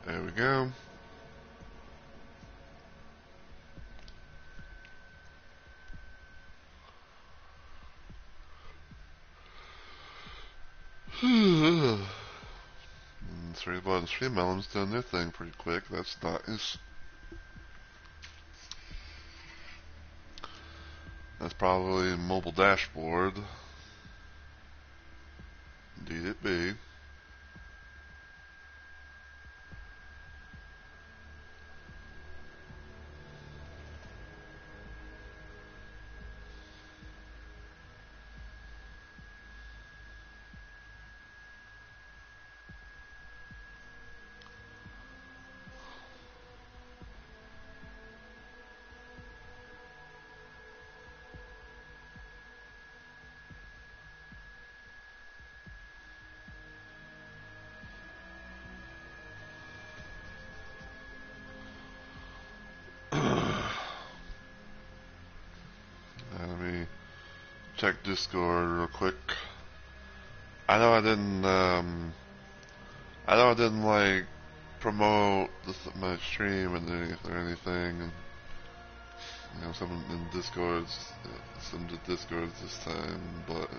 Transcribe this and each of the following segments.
There we go. Three buttons, three melons doing their thing pretty quick. That's nice. That's probably a mobile dashboard. Indeed it be. Let me check Discord real quick. I know I didn't. I know I didn't like promote my stream or anything, and some in Discords this time, but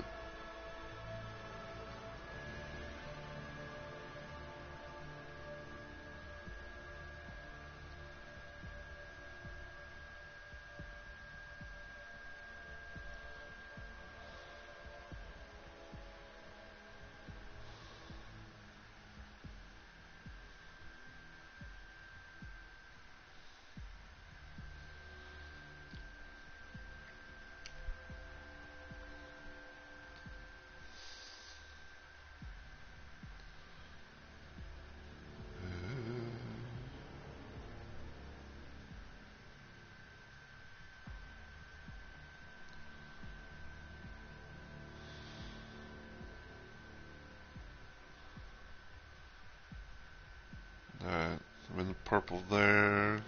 alright. I'm in the purple there.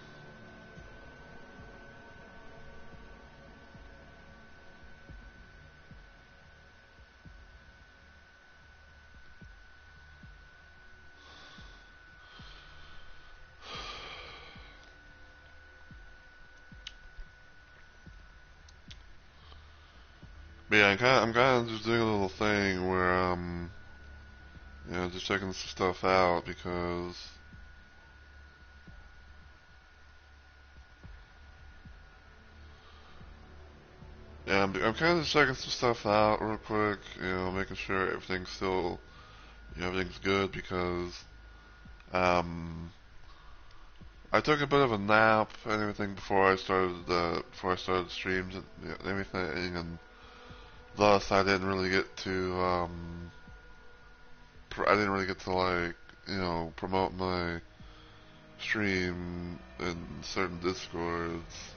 But yeah, I'm kind of just doing a little thing where just checking some stuff out because yeah, I'm kind of just checking some stuff out real quick. Making sure everything's good because um I took a bit of a nap and everything before I started streams and everything, and thus I didn't really get to like promote my stream in certain discords.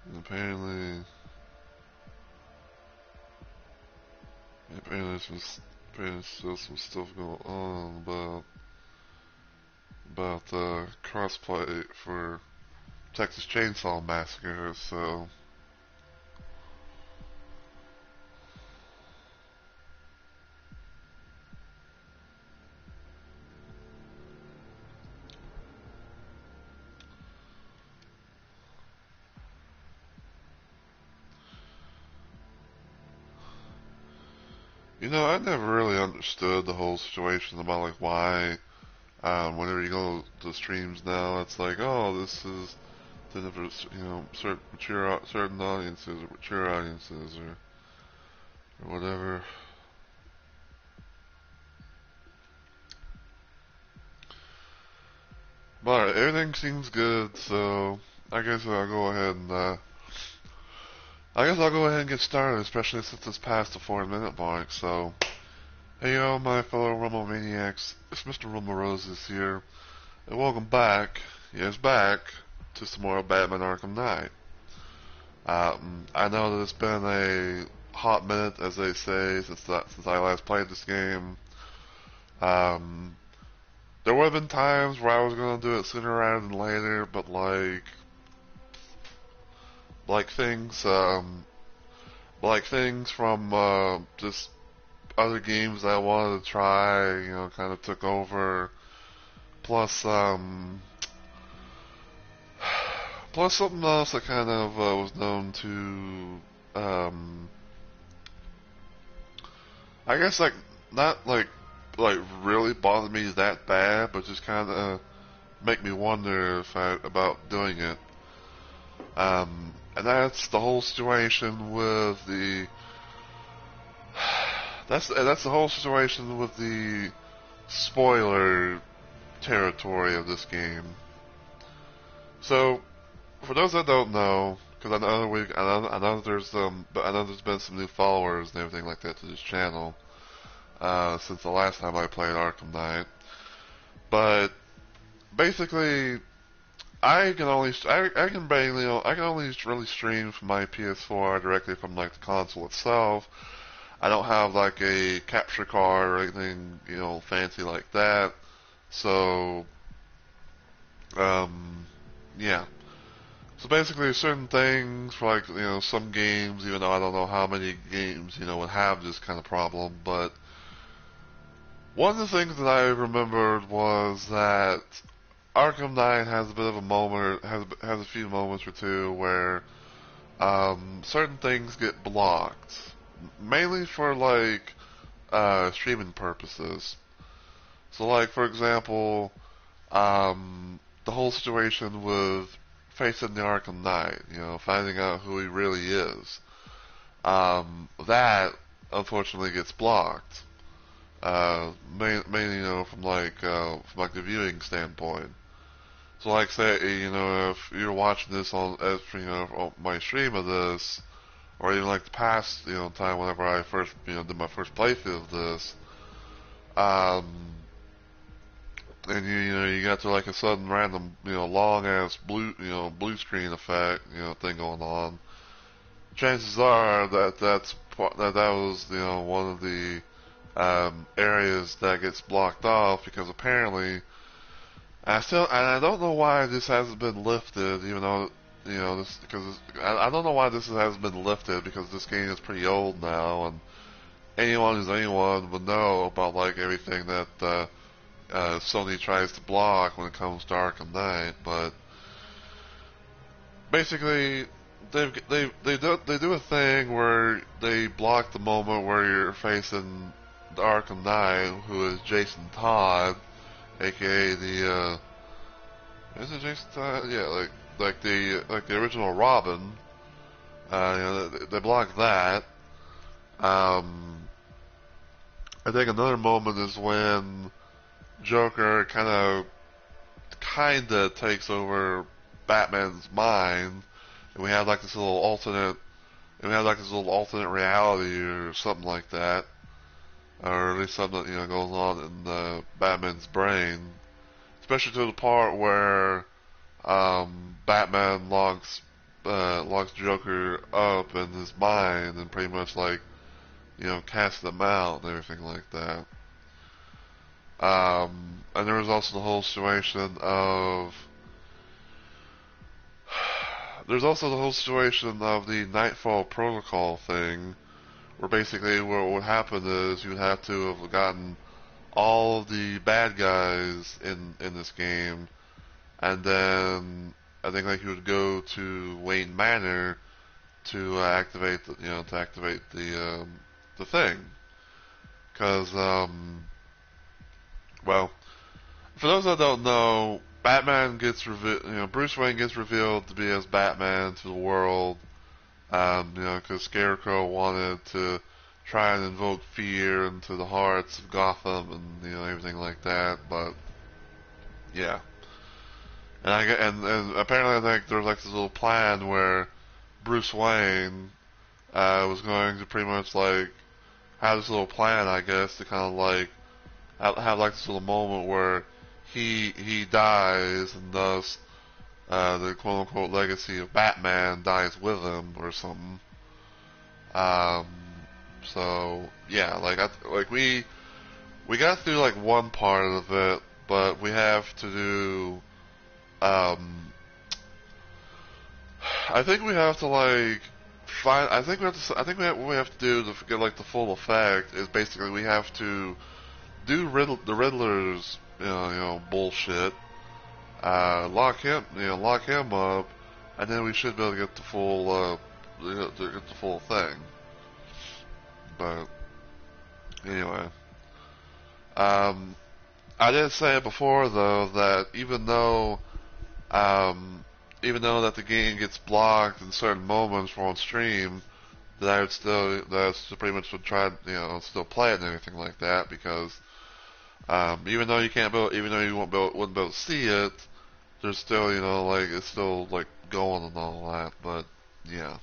And apparently there's still some stuff going on about crossplay for Texas Chainsaw Massacre. So I never really understood the whole situation about like why whenever you go to streams now, it's like, oh, this is for certain audiences or mature audiences or whatever. But everything seems good, so I guess I'll go ahead and get started, especially since it's past the 4-minute mark. So Hey yo, my fellow Rumble Maniacs, it's Mr. Rumble Roses here, and welcome back, yes back, to some more Batman Arkham Knight. I know that it's been a hot minute, as they say, since I last played this game. Um, there would have been times where I was going to do it sooner rather than later, but like things, like things from, just other games that I wanted to try, kind of took over. Plus, plus something else that kind of was known to, I guess not like really bother me that bad, but just kind of make me wonder about doing it. And that's the whole situation with the that's the whole situation with the spoiler territory of this game. So, for those that don't know, because I know there's been some new followers and everything like that to this channel since the last time I played Arkham Knight. But basically, I can only really stream from my PS4 directly from like the console itself. I don't have like a capture card or anything fancy like that. So yeah. So basically, certain things for like some games, even though I don't know how many games would have this kind of problem, but one of the things that I remembered was that Arkham Knight has a bit of a moment, has a few moments or two where certain things get blocked, mainly for like streaming purposes. So like for example, the whole situation with facing the Arkham Knight, finding out who he really is. That unfortunately gets blocked. Mainly, from like the viewing standpoint. So, like, say, if you're watching this on my stream of this, or even like the past, time whenever I first, did my first playthrough of this, um, and you got to like a sudden random, long ass blue screen effect, thing going on. Chances are that was, one of the areas that gets blocked off because apparently, and I don't know why this hasn't been lifted, even though this because I don't know why this hasn't been lifted because this game is pretty old now, and anyone would know about like everything that Sony tries to block when it comes to Arkham Knight, but basically they do a thing where they block the moment where you're facing the Arkham Knight, who is Jason Todd, aka the is it Jason Todd? Yeah, like the original Robin. They block that. Um, I think another moment is when Joker kinda takes over Batman's mind, and we have like this little alternate, and we have like this little alternate reality or something like that, or at least something that goes on in Batman's brain, especially to the part where Batman locks Joker up in his mind and pretty much like casts them out and everything like that. And there was also the whole situation of there's also the whole situation of the Nightfall Protocol thing, where basically what would happen is you would have to have gotten all of the bad guys in this game, and then I think like you would go to Wayne Manor to activate the thing, because well, for those that don't know, Batman gets Bruce Wayne gets revealed to be as Batman to the world, because Scarecrow wanted to try and invoke fear into the hearts of Gotham and everything like that. But yeah, and apparently I think there was like this little plan where Bruce Wayne was going to pretty much like had this little plan, I guess, to kind of like have like this little moment where he dies, and thus the quote unquote legacy of Batman dies with him or something. Um, so yeah, like we got through like one part of it, but we have to do. Um, I think we have to like find. I think we have to. I think what we have to do to get like the full effect is basically we have to do the Riddler's bullshit. Lock him up, and then we should be able to get the full to get the full thing. But anyway, um, I did say it before though that even though that the game gets blocked in certain moments for on stream, that I would still pretty much would try still play it and everything like that because even though even though you wouldn't be able to see it, there's still like it's still like going and all that. But yeah.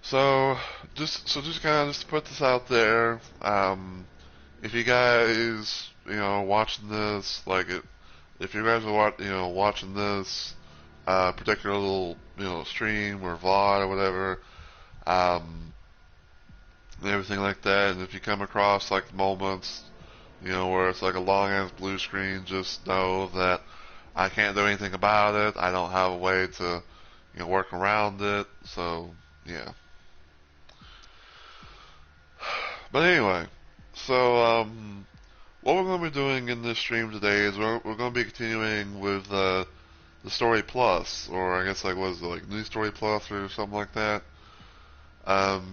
So just kind of just put this out there. If you guys watching this if you guys are watching this particular little stream or VOD or whatever, and everything like that, and if you come across like moments where it's like a long ass blue screen, just know that I can't do anything about it. I don't have a way to work around it. So yeah. But anyway, so what we're going to be doing in this stream today is we're going to be continuing with the Story Plus, or I guess like what is it, like New Story Plus or something like that.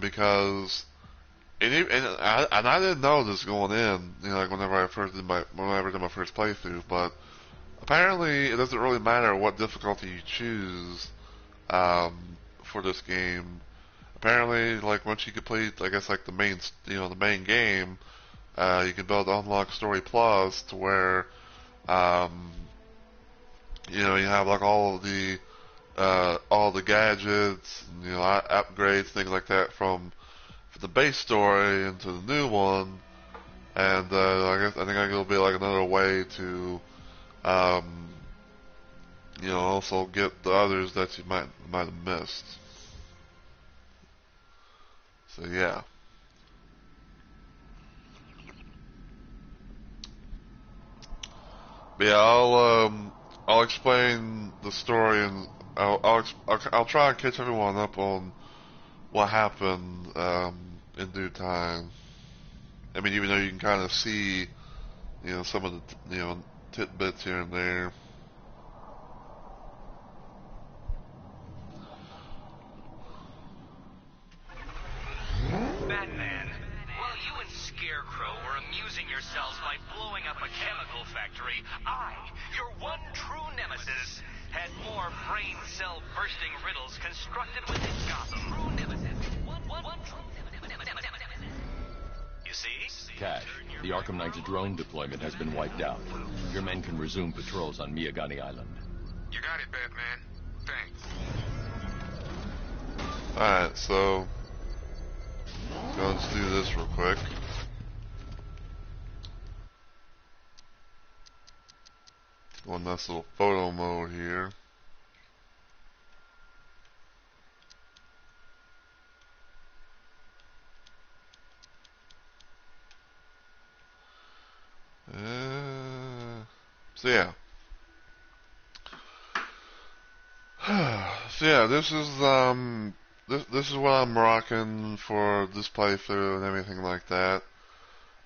Because I didn't know this going in, like whenever I did my first playthrough, but apparently it doesn't really matter what difficulty you choose for this game. Apparently, like once you complete, I guess like the main game, you can be able to unlock Story Plus to where, you have like all the gadgets, and, upgrades, things like that from the base story into the new one, and I think it'll be like another way to, also get the others that you might have missed. So yeah. But yeah, I'll explain the story, and I'll try and catch everyone up on what happened in due time. I mean, even though you can kind of see some of the tidbits here and there. Batman, while you and Scarecrow were amusing yourselves by blowing up a chemical factory, I, your one true nemesis, had more brain cell bursting riddles constructed within Gotham. True nemesis. One true nemesis. You see? Cash, the Arkham Knight's drone deployment has been wiped out. Your men can resume patrols on Miyagani Island. You got it, Batman. Thanks. Alright, so let's do this real quick. Go in this little photo mode here. So yeah. So yeah, this is what I'm rocking for this playthrough and everything like that.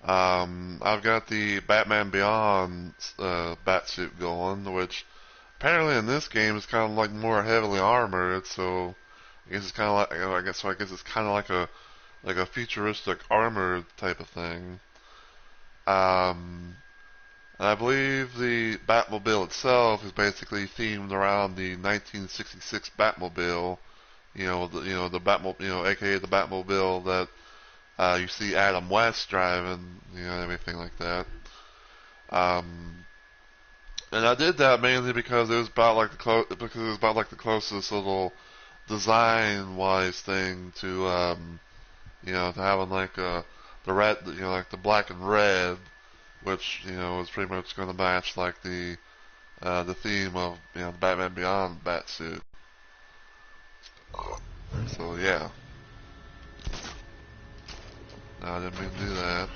I've got the Batman Beyond Batsuit going, which apparently in this game is kind of like more heavily armored. So I guess it's kind of like I guess it's kind of like a futuristic armored type of thing. And I believe the Batmobile itself is basically themed around the 1966 Batmobile. The Batmobile, aka the Batmobile that you see Adam West driving, everything like that. And I did that mainly because it was about like the closest little design-wise thing to to having like the red, like the black and red, which is pretty much going to match like the theme of the Batman Beyond Batsuit. So yeah, no, I didn't mean to do that.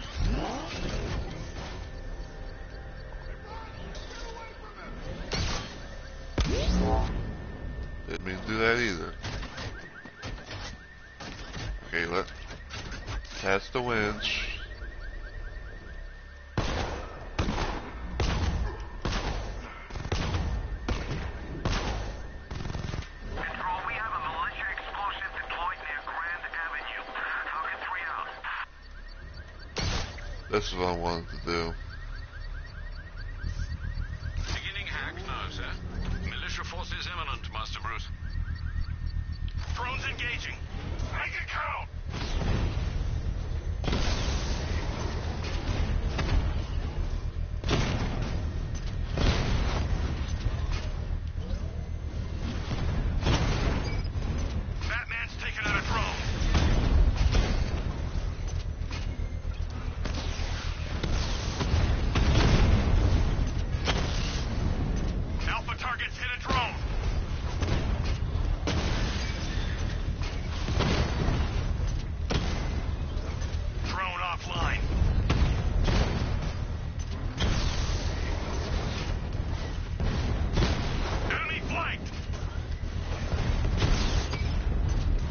Didn't mean to do that either. Okay, let's test the winch. This is what I wanted to do. Beginning hack now, sir. Militia forces imminent, Master Bruce. Drones engaging. Make it count! Batman's taking out a drone. Alpha targets hit a drone. Drone offline. Enemy flanked.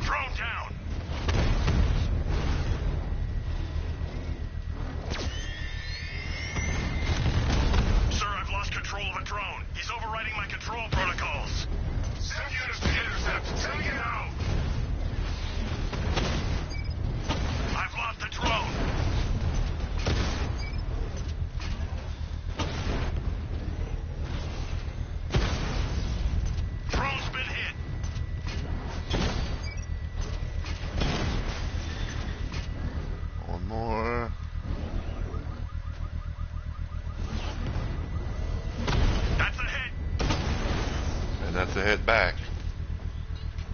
Drone down. Sir, I've lost control of a drone. He's overriding my control protocols. Send units to intercept. Take it out. I've lost the drone. Drone's been hit. One more. That's a hit. And that's a hit back.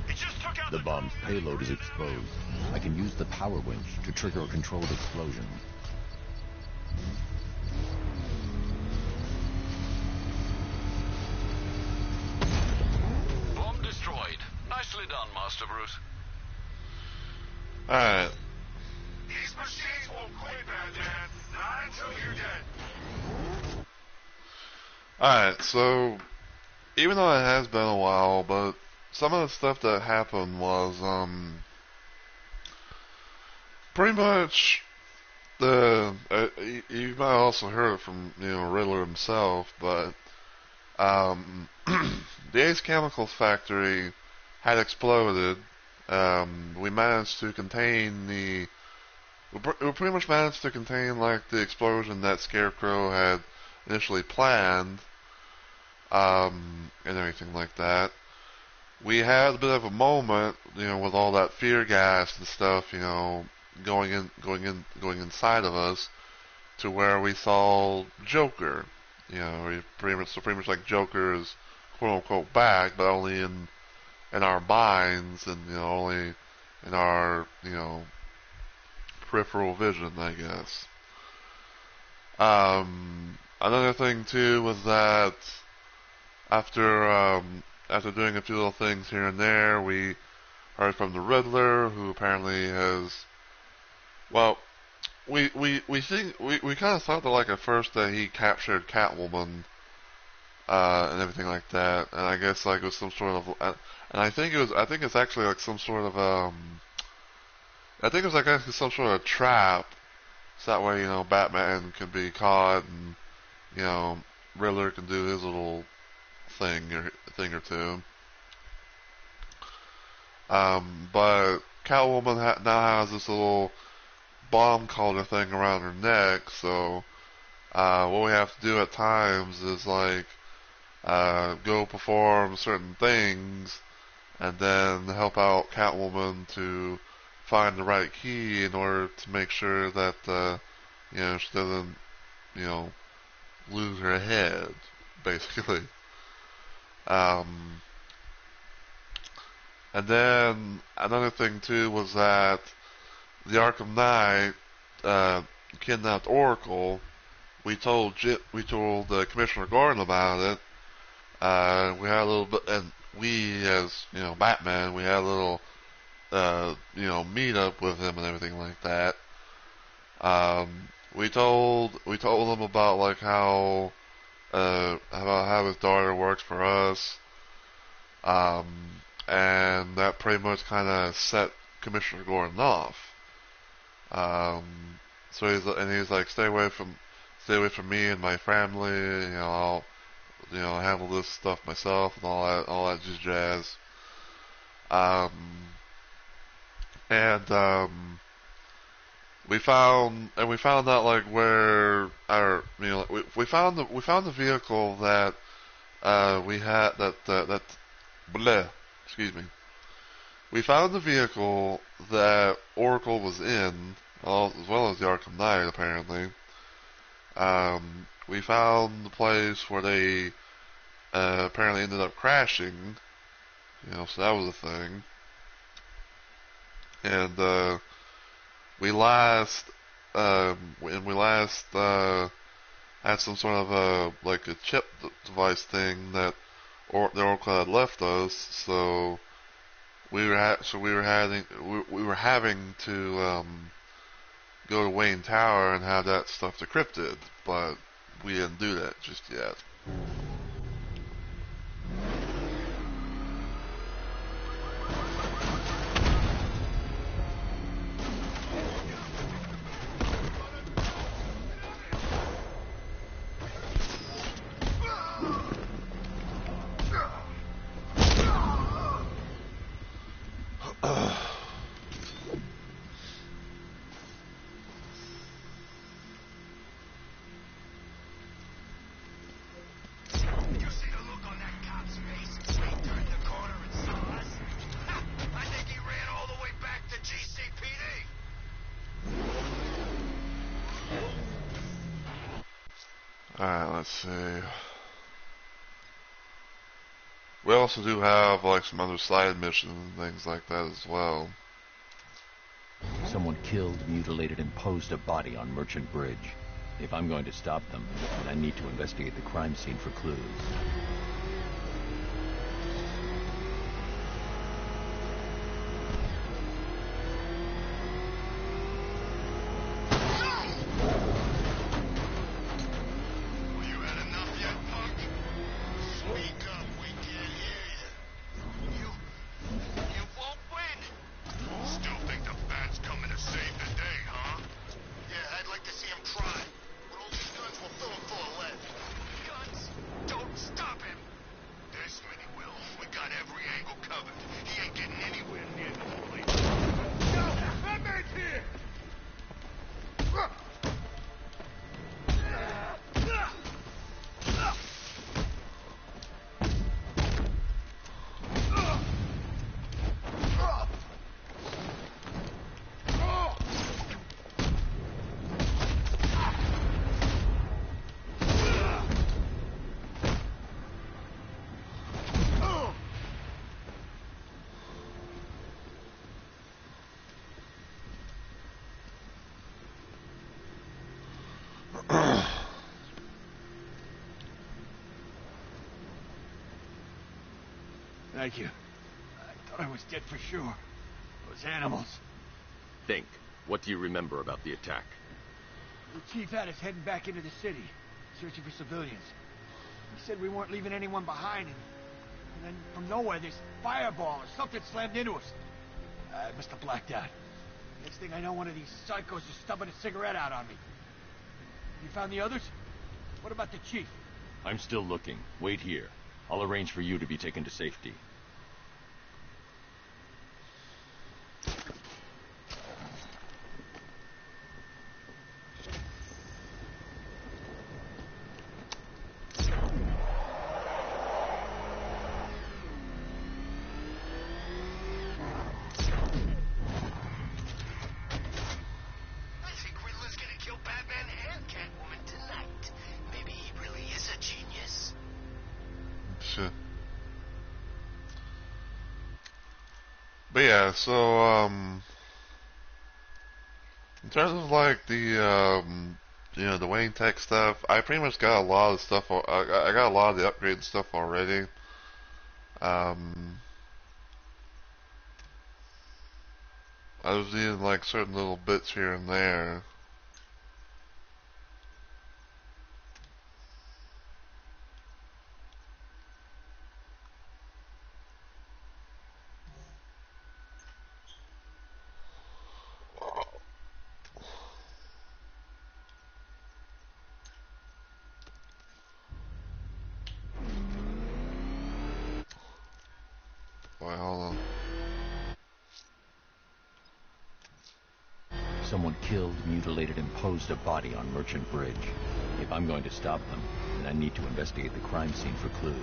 He just took out The bomb's payload is exposed. I can use the power winch to trigger a controlled explosion. bomb destroyed. Nicely done, Master Bruce. Alright. These machines won't quit, Batman. Not until you're dead. Alright, so even though it has been a while, but some of the stuff that happened was pretty much the you might also heard it from Riddler himself, but the Ace Chemicals factory had exploded. We managed to contain we pretty much managed to contain like the explosion that Scarecrow had initially planned, and everything like that. We had a bit of a moment, with all that fear gas and stuff, going inside of us, to where we saw Joker. Pretty much like Joker is quote unquote back, but only in our minds and only in our peripheral vision, I guess. Another thing too was that after doing a few little things here and there, we heard from the Riddler, who apparently has, well, we kind of thought that like at first that he captured Catwoman and everything like that, and I guess like it was some sort of, and I think it's actually like some sort of I think it was like actually some sort of trap, so that way Batman can be caught and Riddler can do his little thing or two. But Catwoman now has this little bomb collar thing around her neck, so what we have to do at times is like go perform certain things and then help out Catwoman to find the right key in order to make sure that she doesn't lose her head, basically. And then another thing too was that the Arkham Knight kidnapped Oracle, we told Commissioner Gordon about it. We had a little bit, and we, as Batman, we had a little meet up with him and everything like that. We told him about like about how his daughter works for us, and that pretty much kind of set Commissioner Gordon off. So he's like, stay away from me and my family. I'll handle this stuff myself and all that just jazz. Um, and we found out like where our we found the vehicle that we had that bleh, excuse me. We found the vehicle that Oracle was in, as well as the Arkham Knight, apparently. We found the place where they apparently ended up crashing, so that was a thing. And we last had some sort of like a chip device thing that the Oracle had left us, so we were having to go to Wayne Tower and have that stuff decrypted, but we didn't do that just yet. Alright, let's see. We also do have like some other side missions and things like that as well. Someone killed, mutilated, and posed a body on Merchant Bridge. If I'm going to stop them, then I need to investigate the crime scene for clues. Thank you. I thought I was dead for sure. Those animals. Think. What do you remember about the attack? The chief had us heading back into the city, searching for civilians. He said we weren't leaving anyone behind, and then from nowhere this fireball or something slammed into us. I must have blacked out. Next thing I know, one of these psychos is stubbing a cigarette out on me. You found the others? What about the chief? I'm still looking. Wait here. I'll arrange for you to be taken to safety. But yeah, so terms of like the Wayne Tech stuff, I pretty much got a lot of stuff. I got a lot of the upgraded stuff already. Um, I was needing like certain little bits here and there. Wait, hold on. Someone killed, mutilated, and posed a body on Merchant Bridge. If I'm going to stop them, then I need to investigate the crime scene for clues.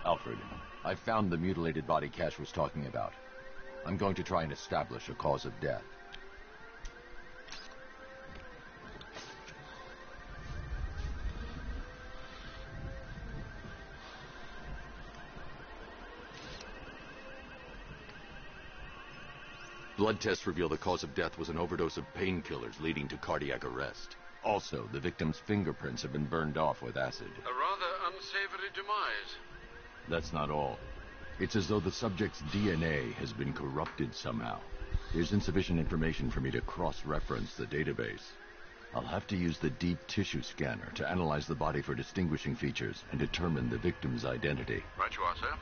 Alfred, I found the mutilated body Cash was talking about. I'm going to try and establish a cause of death. Blood tests reveal the cause of death was an overdose of painkillers leading to cardiac arrest. Also, the victim's fingerprints have been burned off with acid. A rather unsavory demise. That's not all. It's as though the subject's DNA has been corrupted somehow. There's insufficient information for me to cross-reference the database. I'll have to use the deep tissue scanner to analyze the body for distinguishing features and determine the victim's identity. Right you are, sir.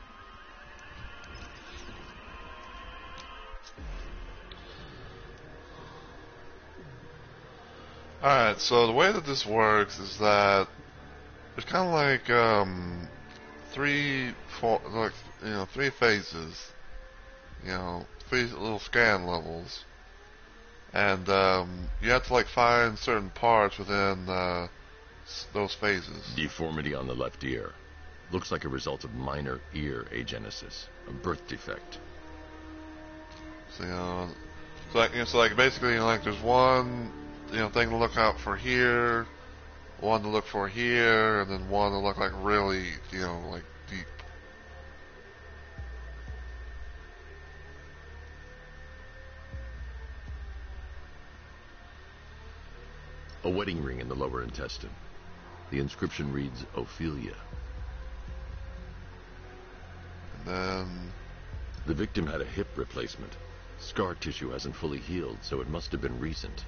Alright, so the way that this works is that it's kind of like three phases, three little scan levels, and you have to like find certain parts within those phases. Deformity on the left ear. Looks like a result of minor ear agenesis, a birth defect. So like basically, like there's one thing to look out for here, one to look for here, and then one to look like really like deep. A wedding ring in the lower intestine. The inscription reads Ophelia. And then The victim had a hip replacement. Scar tissue hasn't fully healed, so it must have been recent.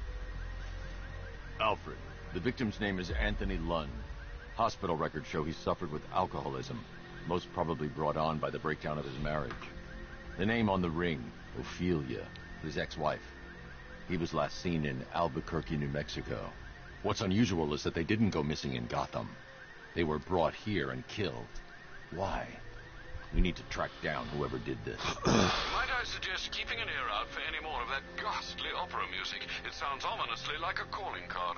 Alfred, the victim's name is Anthony Lund. Hospital records show he suffered with alcoholism, most probably brought on by the breakdown of his marriage. The name on the ring, Ophelia, his ex-wife. He was last seen in Albuquerque, New Mexico. What's unusual is that they didn't go missing in Gotham. They were brought here and killed. Why? We need to track down whoever did this. Might I suggest keeping an ear out for any more of that ghastly opera music? It sounds ominously like a calling card.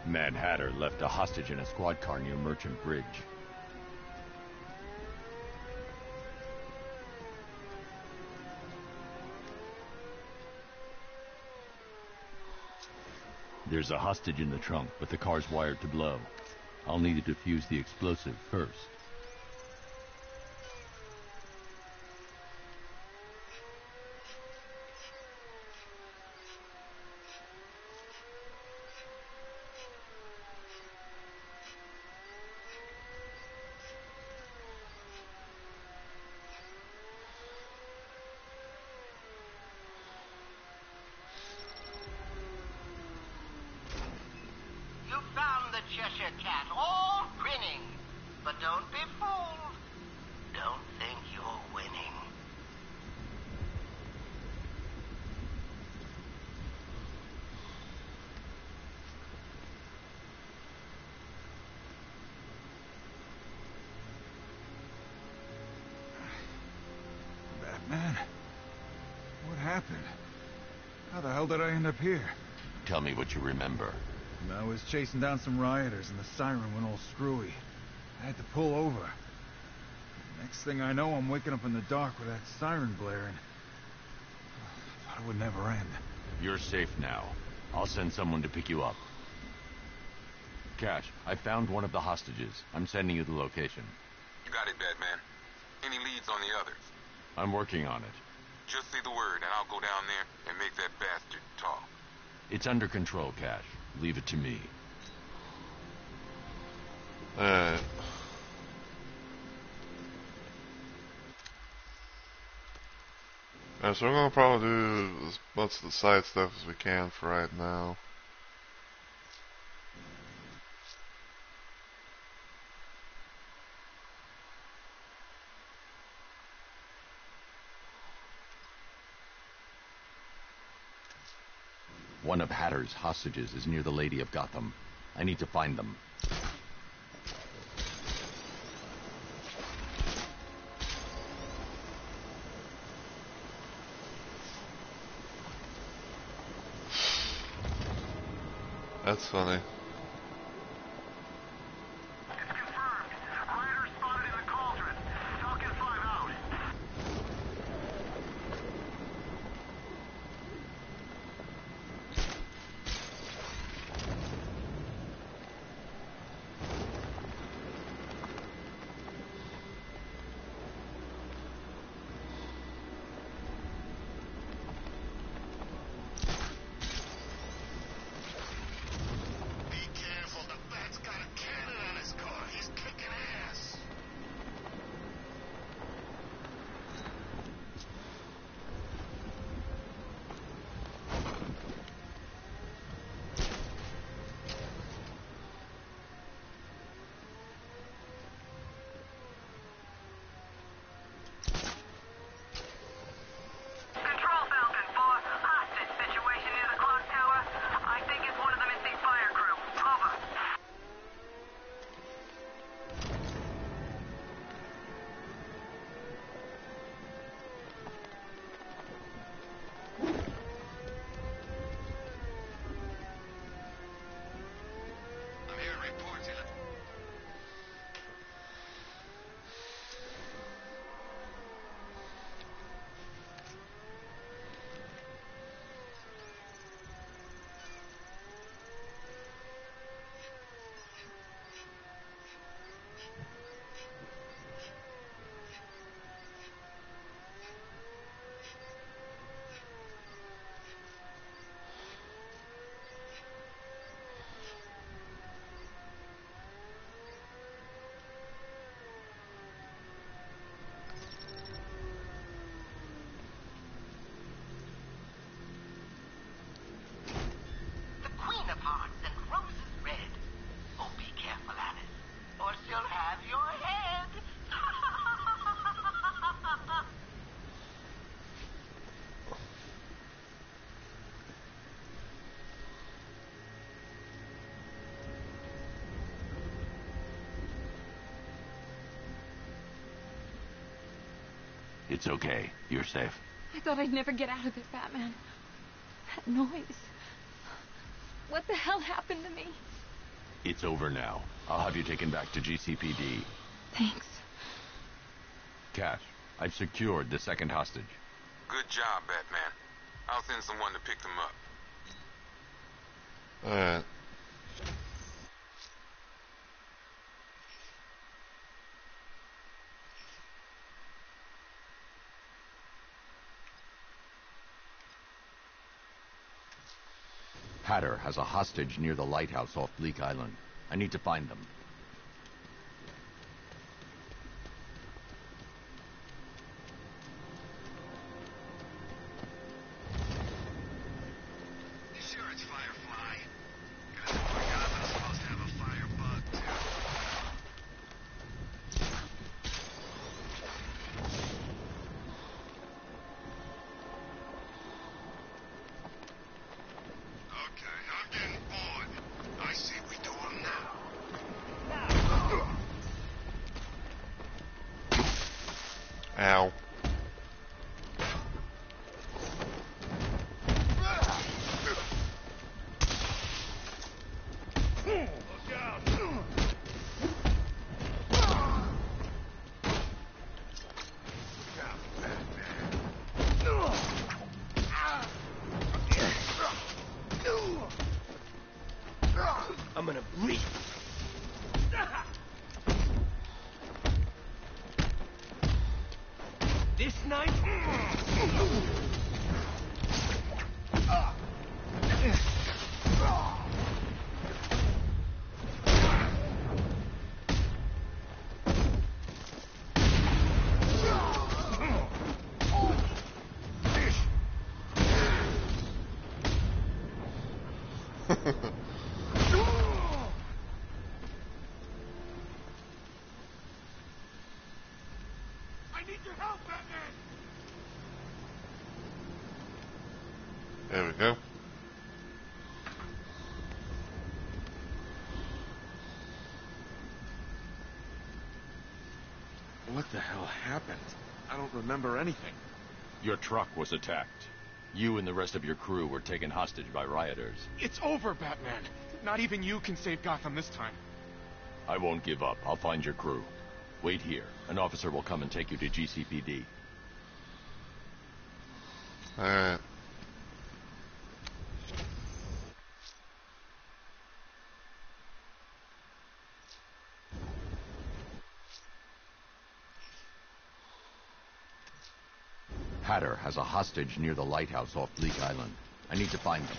Mad Hatter left a hostage in a squad car near Merchant Bridge. There's a hostage in the trunk, but the car's wired to blow. I'll need to defuse the explosive first. here, cat, all grinning. But don't be fooled. Don't think you're winning. Batman? What happened? How the hell did I end up here? Tell me what you remember. I was chasing down some rioters and the siren went all screwy. I had to pull over. Next thing I know, I'm waking up in the dark with that siren blaring. I thought it would never end. You're safe now. I'll send someone to pick you up. Cash, I found one of the hostages. I'm sending you the location. You got it, Batman. Any leads on the others? I'm working on it. Just say the word, and I'll go down there and make that bastard talk. It's under control, Cash. Leave it to me. Alright. Alright, so we're gonna probably do as much of the side stuff as we can for right now. One of Hatter's hostages is near the Lady of Gotham. I need to find them. That's funny. It's okay. You're safe. I thought I'd never get out of there, Batman. That noise. What the hell happened to me? It's over now. I'll have you taken back to GCPD. Thanks. Cash, I've secured the second hostage. Good job, Batman. I'll send someone to pick them up. Alright. Hatter has a hostage near the lighthouse off Bleak Island. I need to find them. You sure it's Firefly? 'Cause if Gotham's supposed to have a firebug. Ow. I'm gonna bleed. This knife? I need your help, Batman! There we go. What the hell happened? I don't remember anything. Your truck was attacked. You and the rest of your crew were taken hostage by rioters. It's over, Batman. Not even you can save Gotham this time. I won't give up. I'll find your crew. Wait here. An officer will come and take you to GCPD. Alright. Hatter has a hostage near the lighthouse off Bleak Island. I need to find them.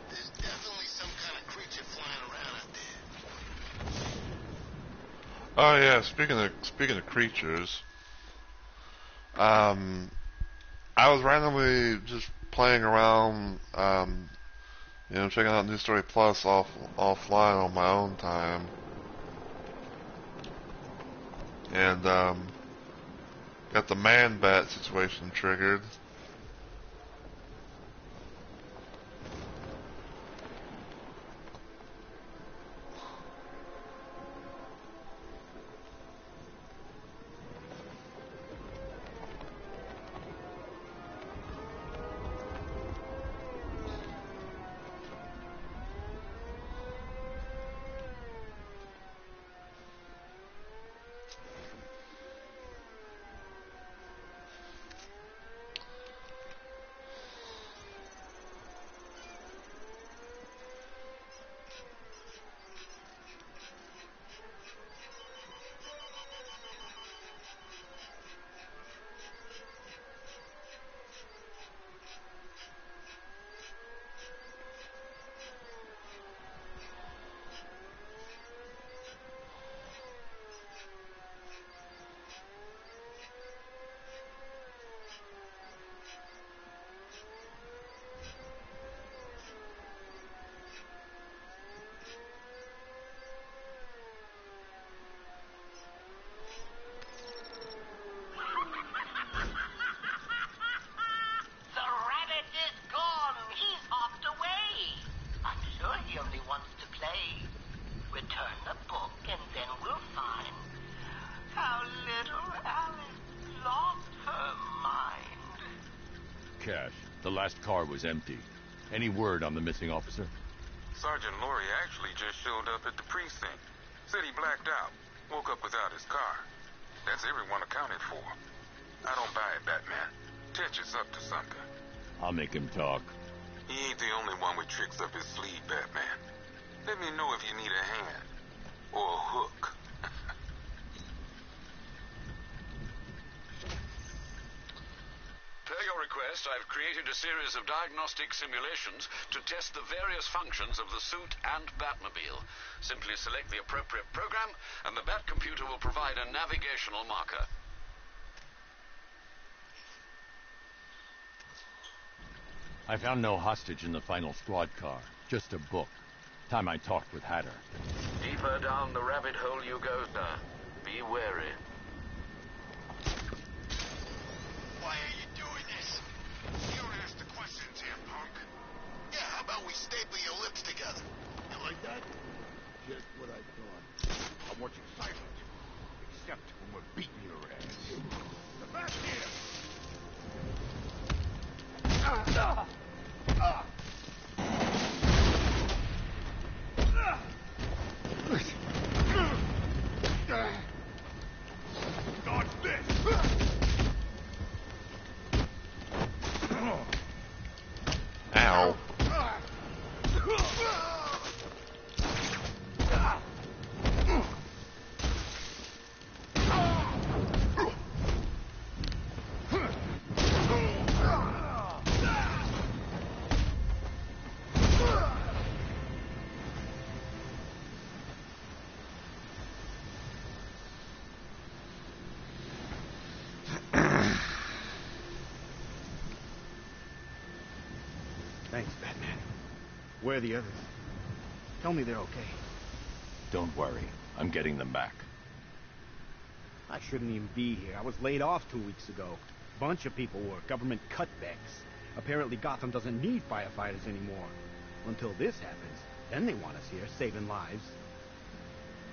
There's definitely some kind of creature flying around out there. Oh yeah, speaking of creatures, I was randomly just playing around, checking out News Story Plus offline on my own time, and got the man bat situation triggered. The rabbit is gone. He's hopped away. I'm sure he only wants to play. Return the book and then we'll find how little Alice lost her mind. Cash, the last car was empty. Any word on the missing officer? Sergeant Laurie actually just showed up at the precinct. Said he blacked out. Woke up without his car. That's everyone accounted for. I don't buy it, Batman. Tetch is up to something. I'll make him talk. He ain't the only one with tricks up his sleeve, Batman. Let me know if you need a hand. Or a hook. Per your request, I've created a series of diagnostic simulations to test the various functions of the suit and Batmobile. Simply select the appropriate program, and the Bat computer will provide a navigational marker. I found no hostage in the final squad car. Just a book. Time I talked with Hatter. Deeper down the rabbit hole you go, sir. Be wary. Why are you doing this? You don't ask Dodge this! Ow. Thanks, Batman. Where are the others? Tell me they're okay. Don't worry. I'm getting them back. I shouldn't even be here. I was laid off 2 weeks ago. Bunch of people were. Government cutbacks. Apparently Gotham doesn't need firefighters anymore. Until this happens, then they want us here, saving lives.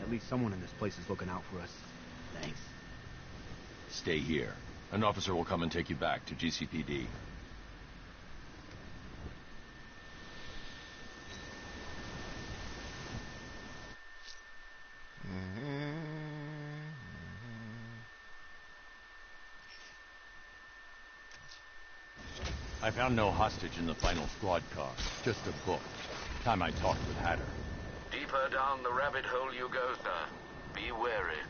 At least someone in this place is looking out for us. Thanks. Stay here. An officer will come and take you back to GCPD. I found no hostage in the final squad car. Just a book. Time I talked with Hatter. Deeper down the rabbit hole you go, sir. Be wary.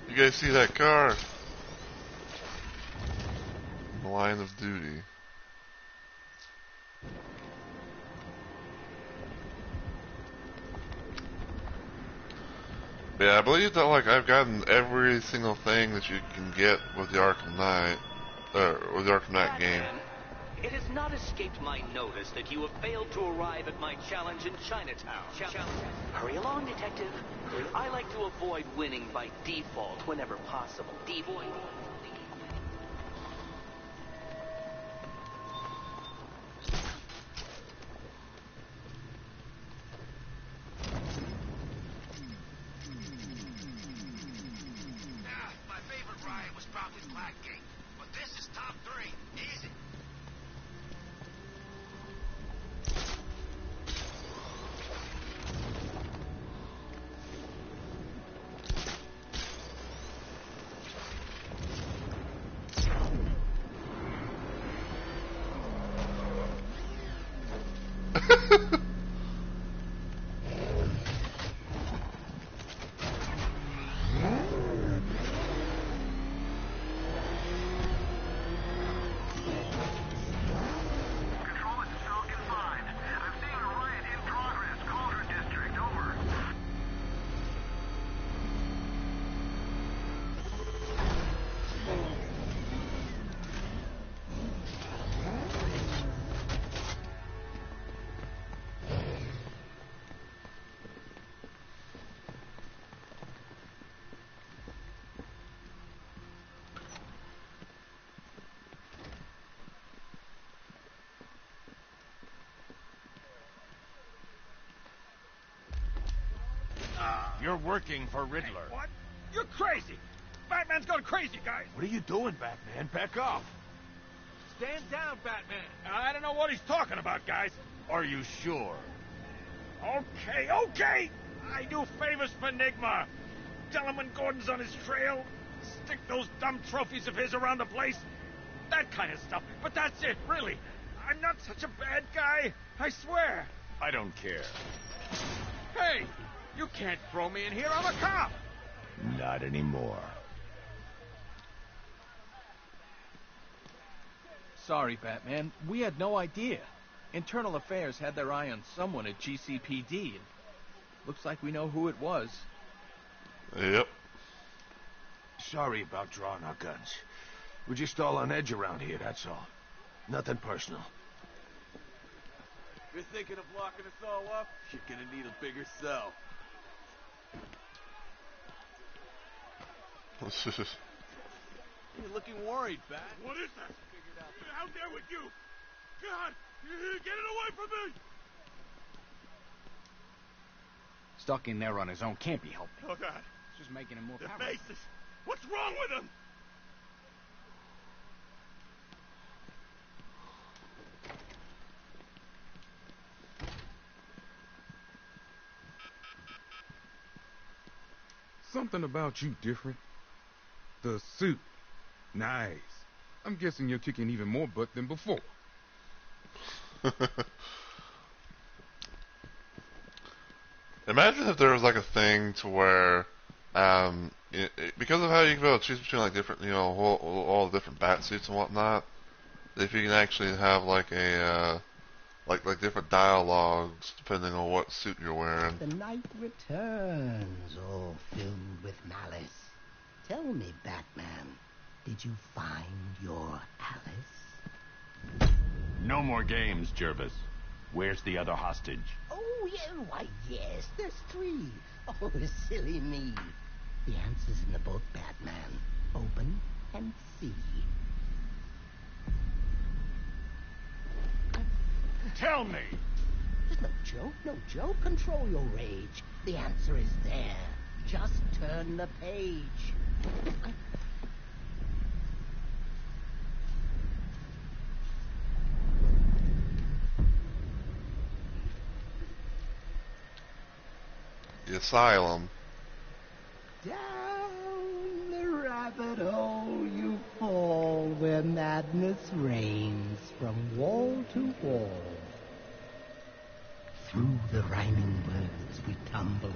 You guys see that car? Line of duty. Yeah, I believe that I've gotten every single thing that you can get with the Arkham Knight, or the Arkham Knight game. Batman, it has not escaped my notice that you have failed to arrive at my challenge in Chinatown. Hurry along, detective. I like to avoid winning by default whenever possible. Default. My favorite ride was probably Blackgate, but this is top 3. Easy. You're working for Riddler. Hey, what? You're crazy! Batman's gone crazy, guys! What are you doing, Batman? Back off. Stand down, Batman! I don't know what he's talking about, guys. Are you sure? Okay! I do favors for Enigma. Tell him when Gordon's on his trail. Stick those dumb trophies of his around the place. That kind of stuff. But that's it, really. I'm not such a bad guy. I swear. I don't care. Hey! You can't throw me in here. I'm a cop. Not anymore. Sorry, Batman. We had no idea. Internal Affairs had their eye on someone at GCPD. And looks like we know who it was. Yep. Sorry about drawing our guns. We're just all on edge around here, that's all. Nothing personal. You're thinking of locking us all up? You're gonna need a bigger cell. You're looking worried, Bat. What is that? Out there with you. God, get it away from me. Stuck in there on his own can't be helped. Oh, God. Just making him more Their powerful. faces! What's wrong with them? Something about you different. The suit. Nice. I'm guessing you're kicking even more butt than before. Imagine if there was like a thing to where, because of how you can be able to choose between like different, all the different bat suits and whatnot, if you can actually have like a, like different dialogues depending on what suit you're wearing. The night returns, all filled with malice. Tell me, Batman, did you find your Alice? No more games, Jervis. Where's the other hostage? Oh, yeah, why, yes, there's 3. Oh, silly me. The answer's in the book, Batman. Open and see. Tell me! There's no joke. Control your rage. The answer is there. Just turn the page. The asylum. Down the rabbit hole you fall where madness reigns from wall to wall. Through the rhyming words we tumble,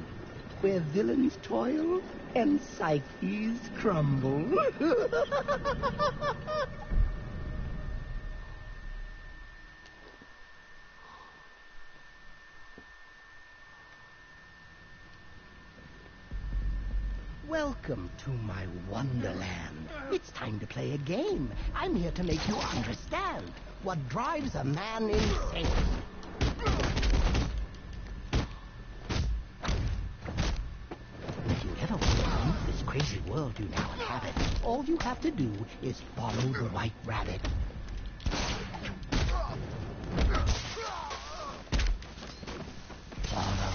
where villains toil and psyches crumble. Welcome to my wonderland. It's time to play a game. I'm here to make you understand what drives a man insane. If you ever want to leave this crazy world you now inhabit, all you have to do is follow the white rabbit. Follow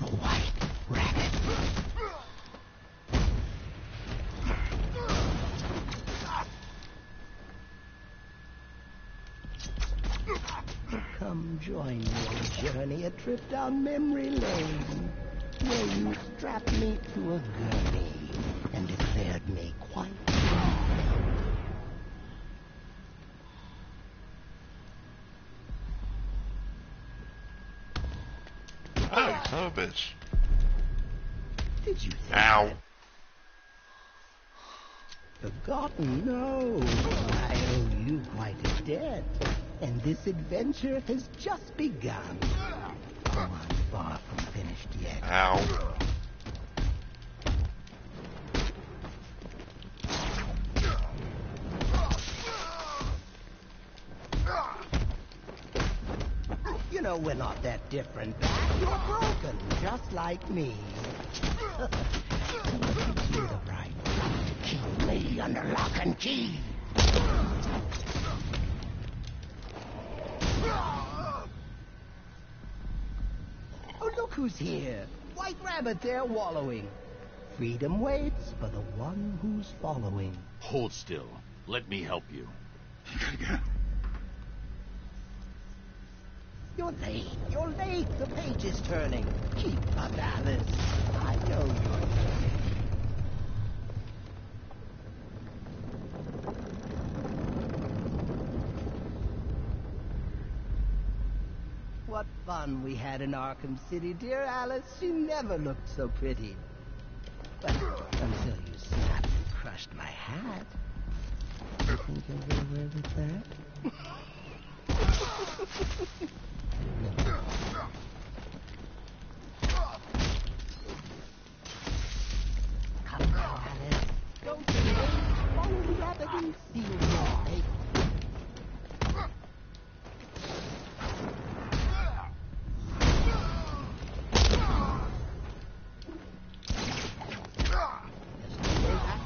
the white rabbit. Come join me on a journey, a trip down memory lane, where you strapped me to a gurney and declared me quite wrong. Oh, son of a bitch. Did you think Ow. that? Forgotten? No. I owe you quite a debt. And this adventure has just begun. Oh, I'm far from finished yet. Ow. You know, we're not that different, Bat. You're broken, just like me. You're the right to keep me under lock and key. Oh, look who's here. White Rabbit there wallowing. Freedom waits for the one who's following. Hold still. Let me help you. You're late. You're late. The page is turning. Keep up, Alice. I know you're late. What fun we had in Arkham City, dear Alice. She never looked so pretty. But until you snapped and crushed my hat. You think you'll get away with that? Come now, Alice. Don't be late. Follow the rabbit and seal your fate.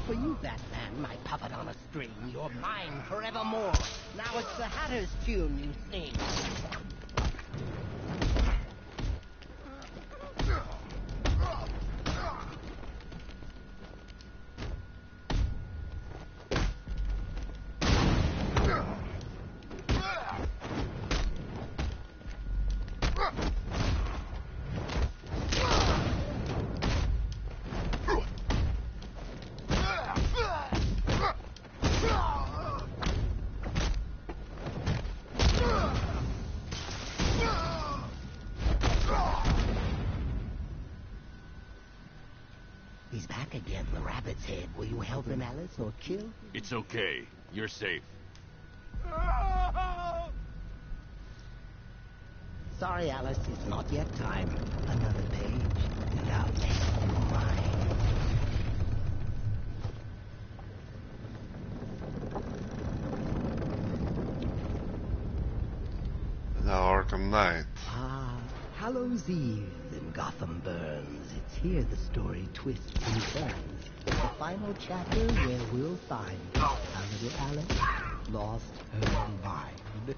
For you, Batman, my puppet on a string. You're mine forevermore. Now it's the Hatter's tune you sing. the rabbit's head. Will you help him, Alice, or kill? It's okay. You're safe. Sorry, Alice, it's not yet time. Another page, and I'll make you mine. Now Arkham Knight. Ah, Hallows Eve, and Gotham burns. It's here the story twists and turns. The final chapter where we'll find our little Alice lost her mind.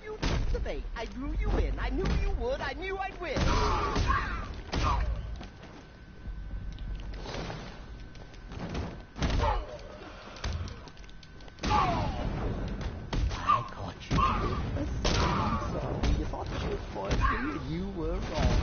You missed the bait. I drew you in. I knew you would. I knew I'd win. I caught you. I'm sorry. You thought you spoiled me, and you were wrong.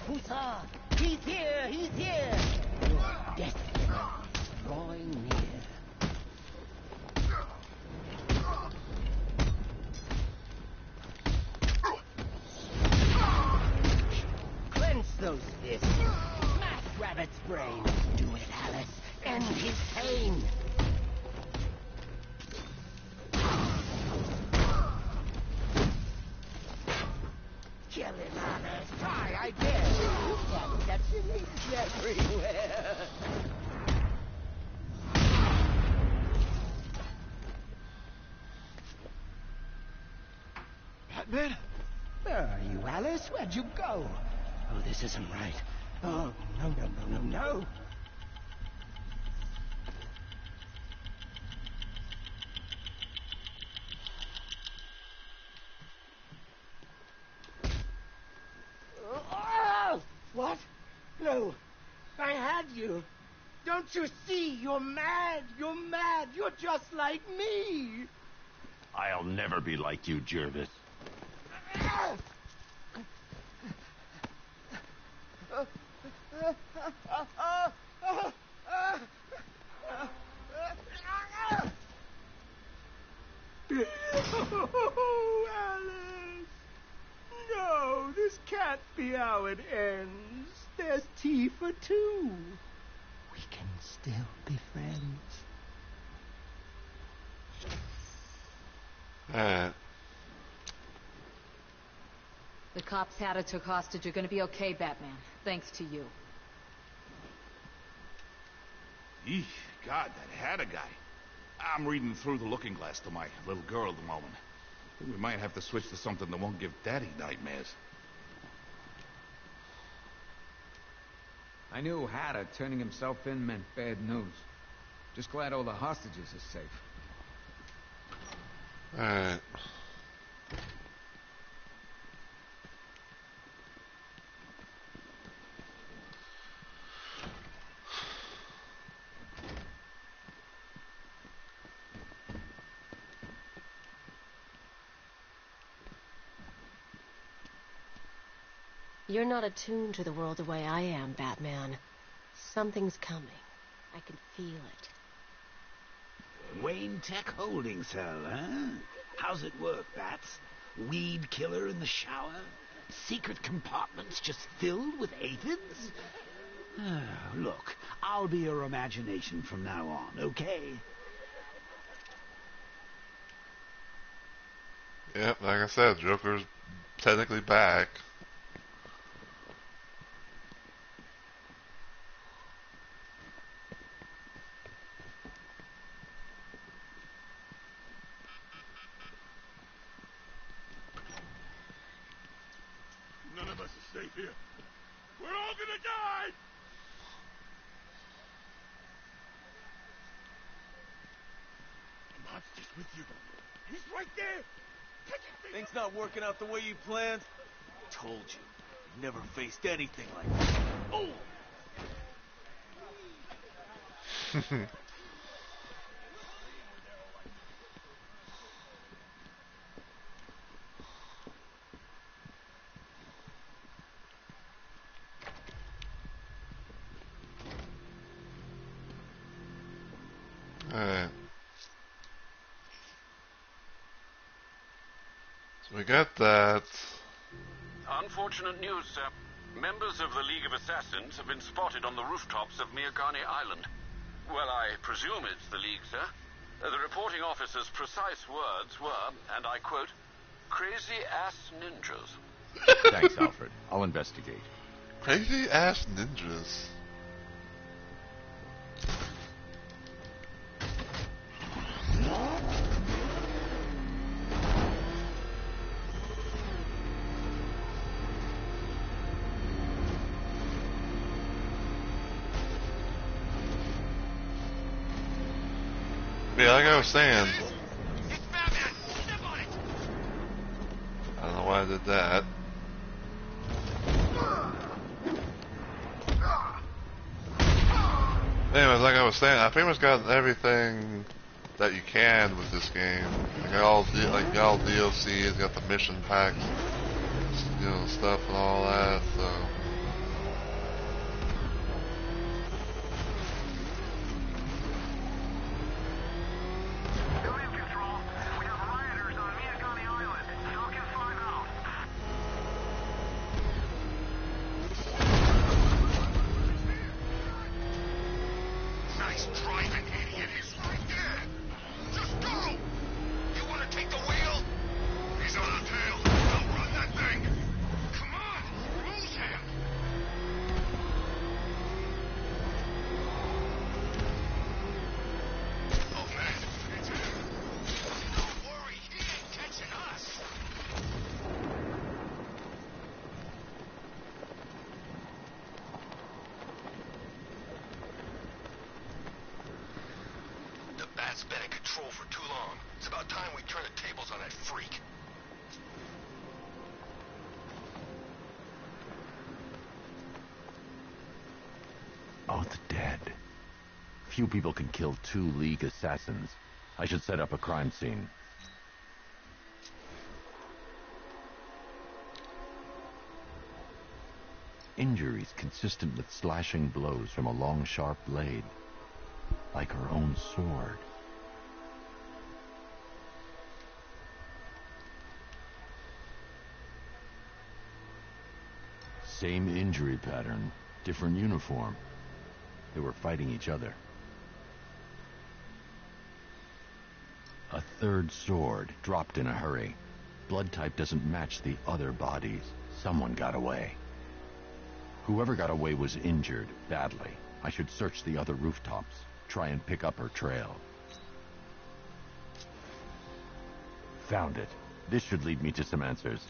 Hussar! He's here! He's here! Your destiny is drawing near. Clench those fists. Smash Rabbit's brain. Do it, Alice. End his pain. Kill him, Alice. Try, I dare. You can't catch him. He's everywhere. Batman? Where are you, Alice? Where'd you go? Oh, this isn't right. Oh, no. Oh! What? No. I had you. Don't you see? You're mad. You're mad. You're just like me. I'll never be like you, Jervis. Oh, Alice! No, this can't be how it ends. There's tea for two. We can still be friends. Alright. The cops had her took hostage. You're gonna be okay, Batman. Thanks to you. Eesh, God, that Hatter guy. I'm reading through the looking glass to my little girl at the moment. I think we might have to switch to something that won't give Daddy nightmares. I knew Hatter turning himself in meant bad news. Just glad all the hostages are safe. Alright. You're not attuned to the world the way I am, Batman. Something's coming. I can feel it. Wayne Tech holding cell, huh? How's it work, Bats? Weed killer in the shower? Secret compartments just filled with aphids? Look, I'll be your imagination from now on, okay? Yep, like I said, Joker's technically back. None of us are safe here. We're all gonna die! The monster's with you. He's right there! Things not working out the way you planned? Told you. Never faced anything like this. Oh! So we got that. Unfortunate news, sir. Members of the League of Assassins have been spotted on the rooftops of Miyagani Island. Well, I presume it's the League, sir. The reporting officer's precise words were, and I quote, crazy-ass ninjas. Thanks, Alfred. I'll investigate. Crazy-ass ninjas. Yeah, like I was saying. I don't know why I did that. Anyways, like I was saying, I pretty much got everything that you can with this game. I got all DLCs, got the mission packs, stuff and all that. So. Been in control for too long. It's about time we turn the tables on that freak. Oh, the dead. Few people can kill 2 League assassins. I should set up a crime scene. Injuries consistent with slashing blows from a long, sharp blade. Like her own sword. Same injury pattern, different uniform. They were fighting each other. A 3rd sword, dropped in a hurry. Blood type doesn't match the other bodies. Someone got away. Whoever got away was injured, badly. I should search the other rooftops, try and pick up her trail. Found it. This should lead me to some answers.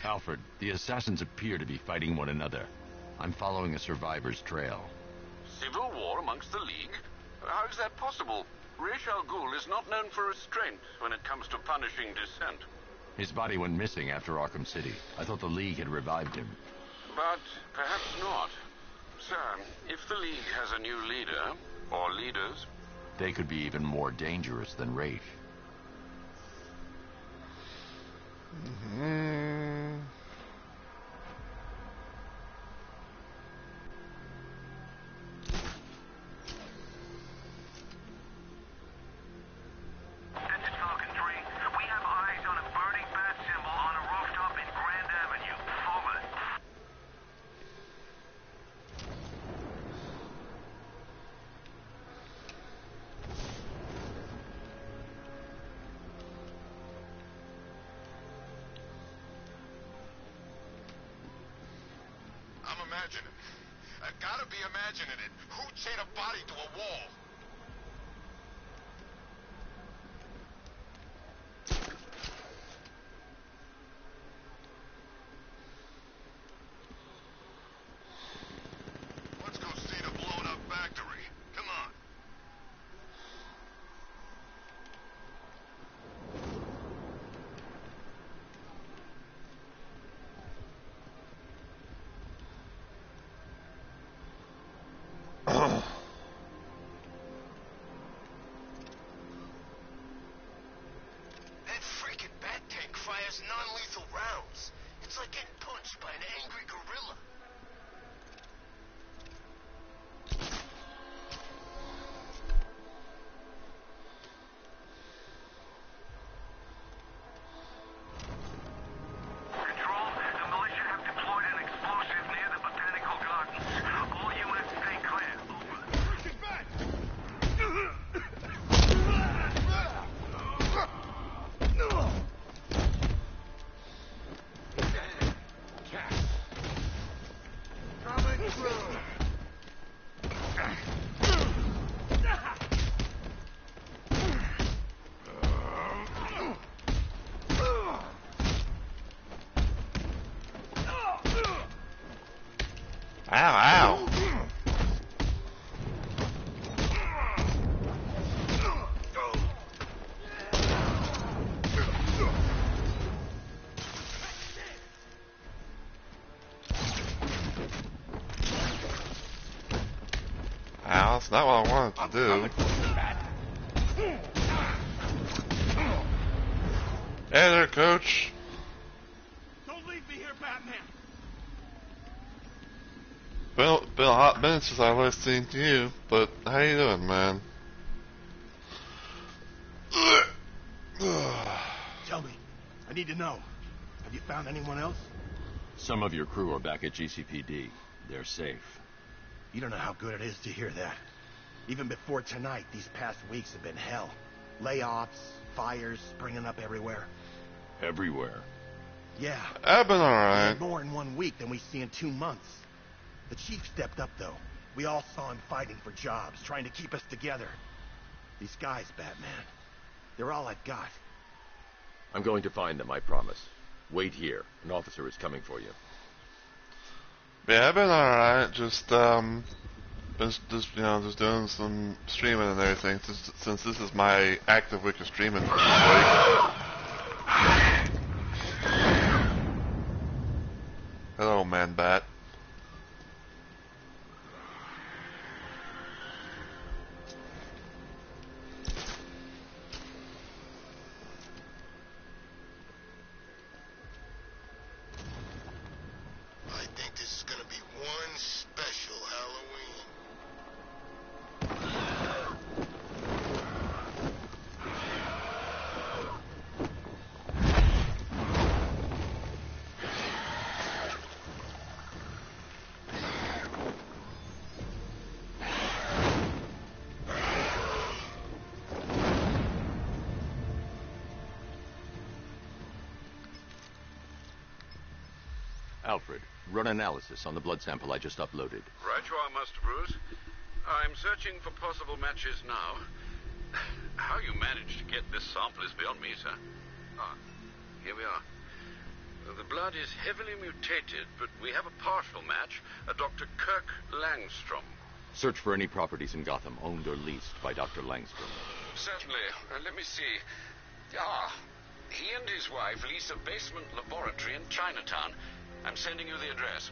Alfred, the assassins appear to be fighting one another. I'm following a survivor's trail. Civil war amongst the League? How is that possible? Ra's al Ghul is not known for restraint when it comes to punishing dissent. His body went missing after Arkham City. I thought the League had revived him. But perhaps not. Sir, if the League has a new leader, or leaders... They could be even more dangerous than Ra's. Imagining. I gotta be imagining it. Who'd chain a body to a wall? Let's go see the blown up factory. non-lethal rounds. It's like getting punched by an angry gorilla. Control, the militia have deployed an explosive near the botanical gardens. All units stay clear. Coming through. Ow, ow. Ow, that's not what I wanted to do. Hey there, Coach. Don't leave me here, Batman. Been a hot minute since I last seen you, but how you doing, man? Tell me. I need to know. Have you found anyone else? Some of your crew are back at GCPD. They're safe. You don't know how good it is to hear that. Even before tonight, these past weeks have been hell. Layoffs, fires springing up everywhere. Everywhere. Yeah. I've been alright. More in 1 week than we see in 2 months. The chief stepped up, though. We all saw him fighting for jobs, trying to keep us together. These guys, Batman, they're all I've got. I'm going to find them, I promise. Wait here. An officer is coming for you. Yeah, I've been alright. Just doing some streaming and everything. Since this is my active week of streaming for this week. Hello, Man Bat. I think this is gonna be one special Halloween. Alfred, run analysis on the blood sample I just uploaded. Right you are, Master Bruce. I'm searching for possible matches now. How you managed to get this sample is beyond me, sir. Ah, here we are. The blood is heavily mutated, but we have a partial match, a Dr. Kirk Langstrom. Search for any properties in Gotham owned or leased by Dr. Langstrom. Certainly. Let me see. Ah, he and his wife lease a basement laboratory in Chinatown. I'm sending you the address.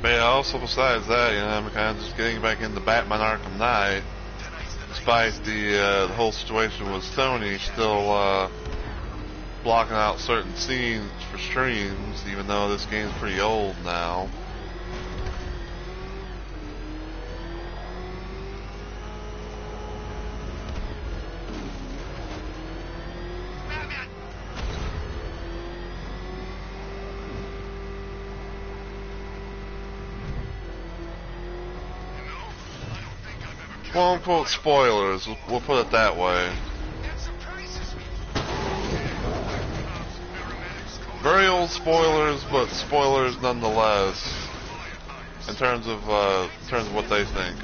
But yeah, also besides that, I'm kind of just getting back into Batman Arkham Knight. Despite the whole situation with Sony still blocking out certain scenes for streams, even though this game's pretty old now. Quote unquote spoilers, we'll put it that way. Very old spoilers, but spoilers nonetheless. In terms of what they think.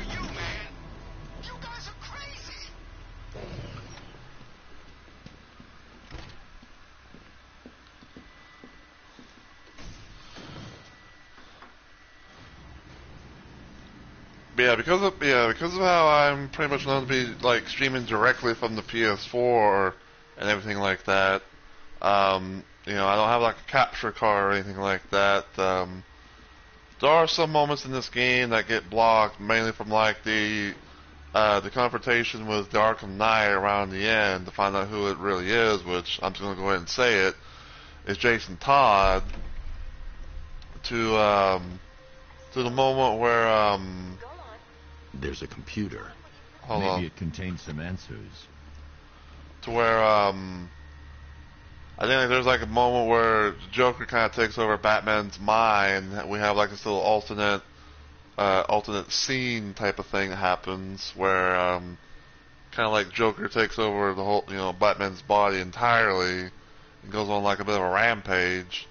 Because of how I'm pretty much known to be like streaming directly from the PS4 and everything like that. I don't have like a capture card or anything like that. There are some moments in this game that get blocked, mainly from like the confrontation with the Arkham Knight around the end to find out who it really is, which I'm just going to go ahead and say it, is Jason Todd, to the moment where There's a computer. hold Maybe on, it contains some answers. to where I think like, there's like a moment where Joker kind of takes over Batman's mind. We have like this little alternate scene type of thing that happens where kind of like Joker takes over the whole, Batman's body entirely and goes on like a bit of a rampage.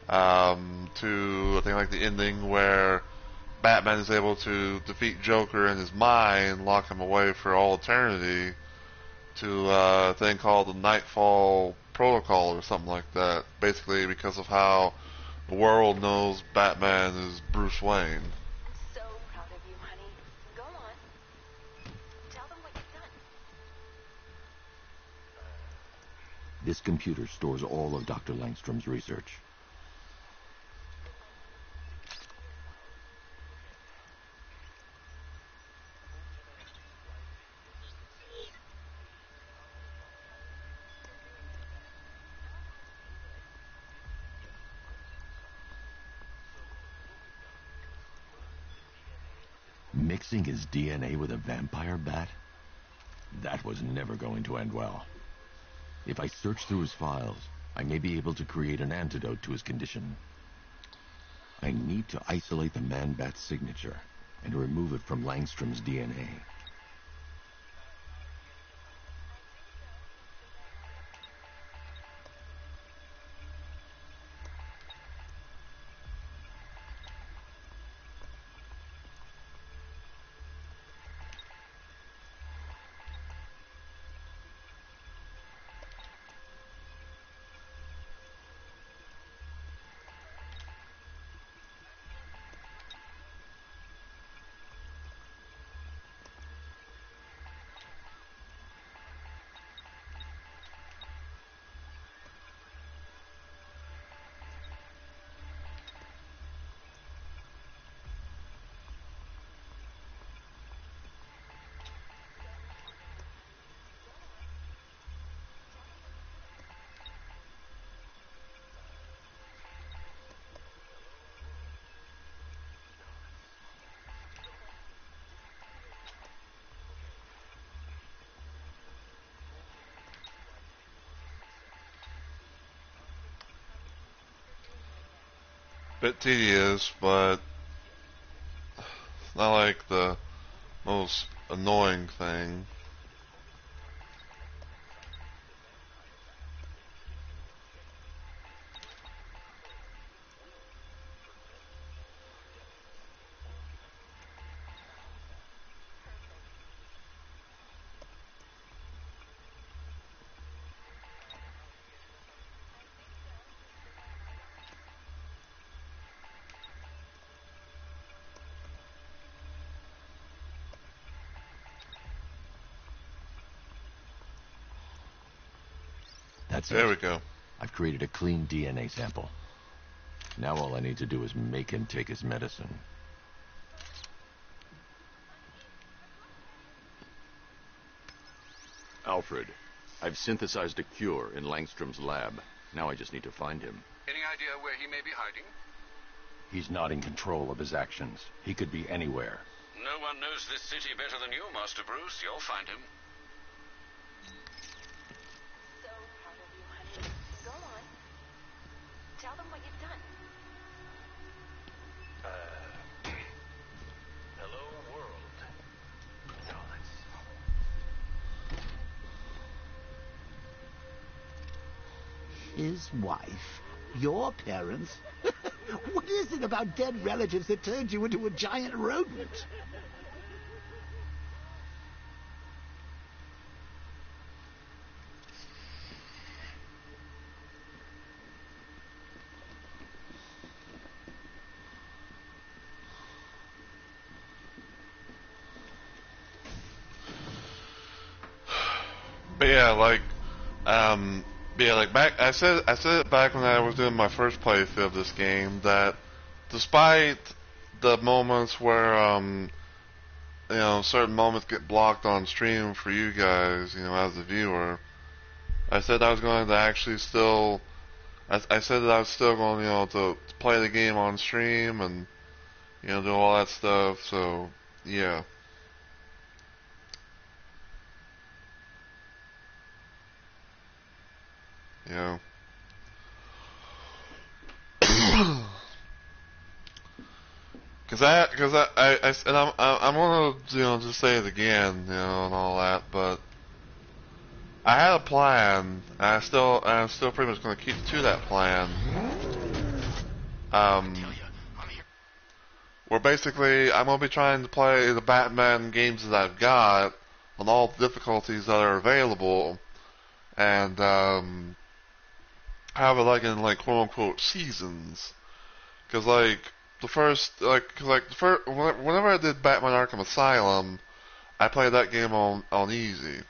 To I think like the ending where Batman is able to defeat Joker in his mind, lock him away for all eternity, to a thing called the Nightfall Protocol or something like that. Basically, because of how the world knows Batman is Bruce Wayne. So proud of you, honey. Go on. Tell them what you've done. This computer stores all of Dr. Langstrom's research. Mixing his DNA with a vampire bat? That was never going to end well. If I search through his files, I may be able to create an antidote to his condition. I need to isolate the man-bat signature and remove it from Langstrom's DNA. Bit tedious, but it's not like the most annoying thing. That's it. There we go. I've created a clean DNA sample. Now all I need to do is make him take his medicine. Alfred, I've synthesized a cure in Langstrom's lab. Now I just need to find him. Any idea where he may be hiding? He's not in control of his actions. He could be anywhere. No one knows this city better than you, Master Bruce. You'll find him. So proud of you, honey. Go on. Tell them what you've done. Hello, world. No, His wife? Your parents? What is it about dead relatives that turned you into a giant rodent? But yeah, like, But yeah, like back, I said it back when I was doing my first playthrough of this game that despite the moments where certain moments get blocked on stream for you guys, as the viewer, I said I was going to actually still, I said that I was still going, to play the game on stream and do all that stuff. So yeah. Yeah. And I'm gonna, just say it again, and all that, but I had a plan, and I'm still pretty much gonna keep to that plan. Where basically I'm gonna be trying to play the Batman games that I've got on all the difficulties that are available, and have it like in quote unquote seasons. Cause whenever I did Batman Arkham Asylum, I played that game on easy.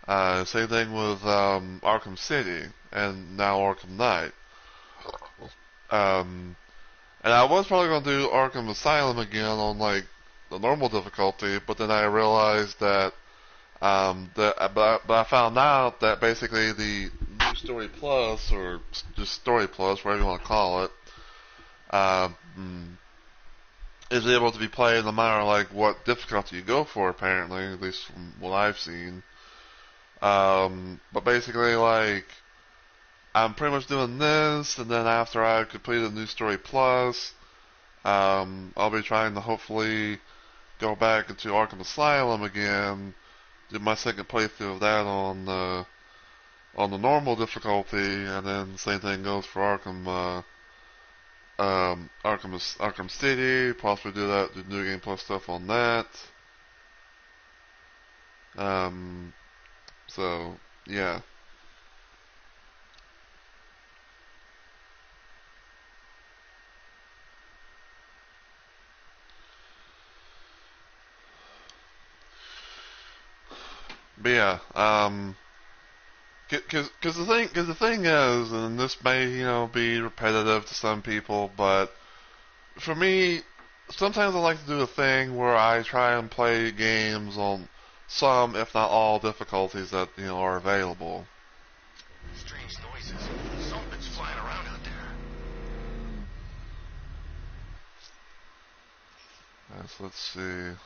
Same thing with Arkham City and now Arkham Knight. And I was probably gonna do Arkham Asylum again on the normal difficulty, but then I realized that but I found out that basically the New Story Plus, or just Story Plus, whatever you want to call it, is able to be played no matter what difficulty you go for, apparently, at least from what I've seen. But basically, I'm pretty much doing this, and then after I complete the New Story Plus, I'll be trying to hopefully go back into Arkham Asylum again, do my second playthrough of that on the normal difficulty, and then same thing goes for Arkham City, possibly do New Game Plus stuff on that. So, yeah. But yeah, cause the thing is, and this may, be repetitive to some people, but for me, sometimes I like to do a thing where I try and play games on some, if not all, difficulties that, are available. Strange noises. Something's flying around out there. Let's see.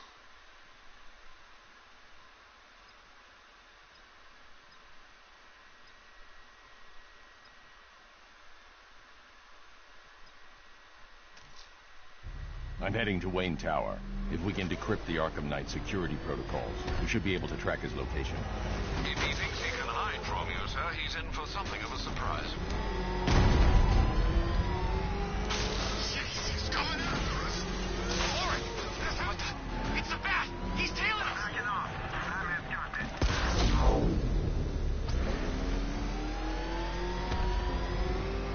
I'm heading to Wayne Tower. If we can decrypt the Arkham Knight security protocols, we should be able to track his location. If he thinks he can hide from you, sir, he's in for something of a surprise. He's coming after us. Warren, it's the bat. He's tailing us. Back it off. Batman's got this.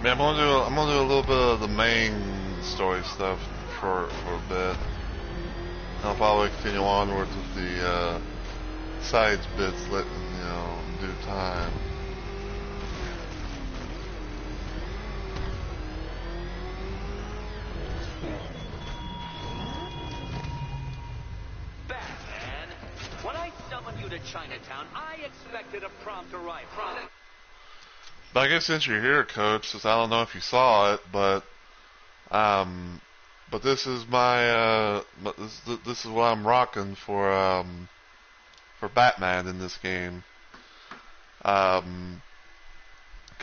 Man, I'm gonna do a little bit of the main story stuff for a bit. I'll probably continue onward with the sides bits in due time. Batman, when I summoned you to Chinatown, I expected a prompt arrival. But I guess since you're here, Coach, since I don't know if you saw it, but this is this is what I'm rocking for Batman in this game. Because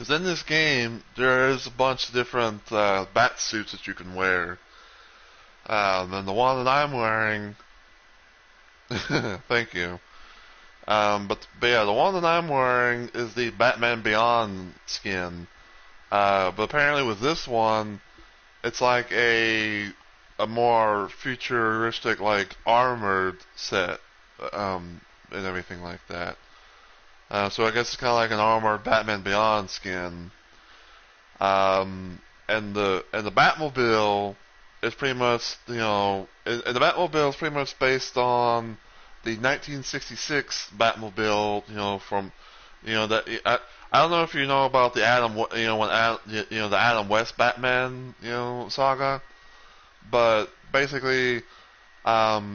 in this game there is a bunch of different bat suits that you can wear. And the one that I'm wearing, thank you. But yeah, the one that I'm wearing is the Batman Beyond skin. But apparently with this one, it's like a more futuristic, armored set, and everything like that. So I guess it's kind of like an armored Batman Beyond skin. And the Batmobile is pretty much, and the Batmobile is pretty much based on the 1966 Batmobile, from, that I don't know if you know about the Adam, the Adam West Batman, saga, but basically, basically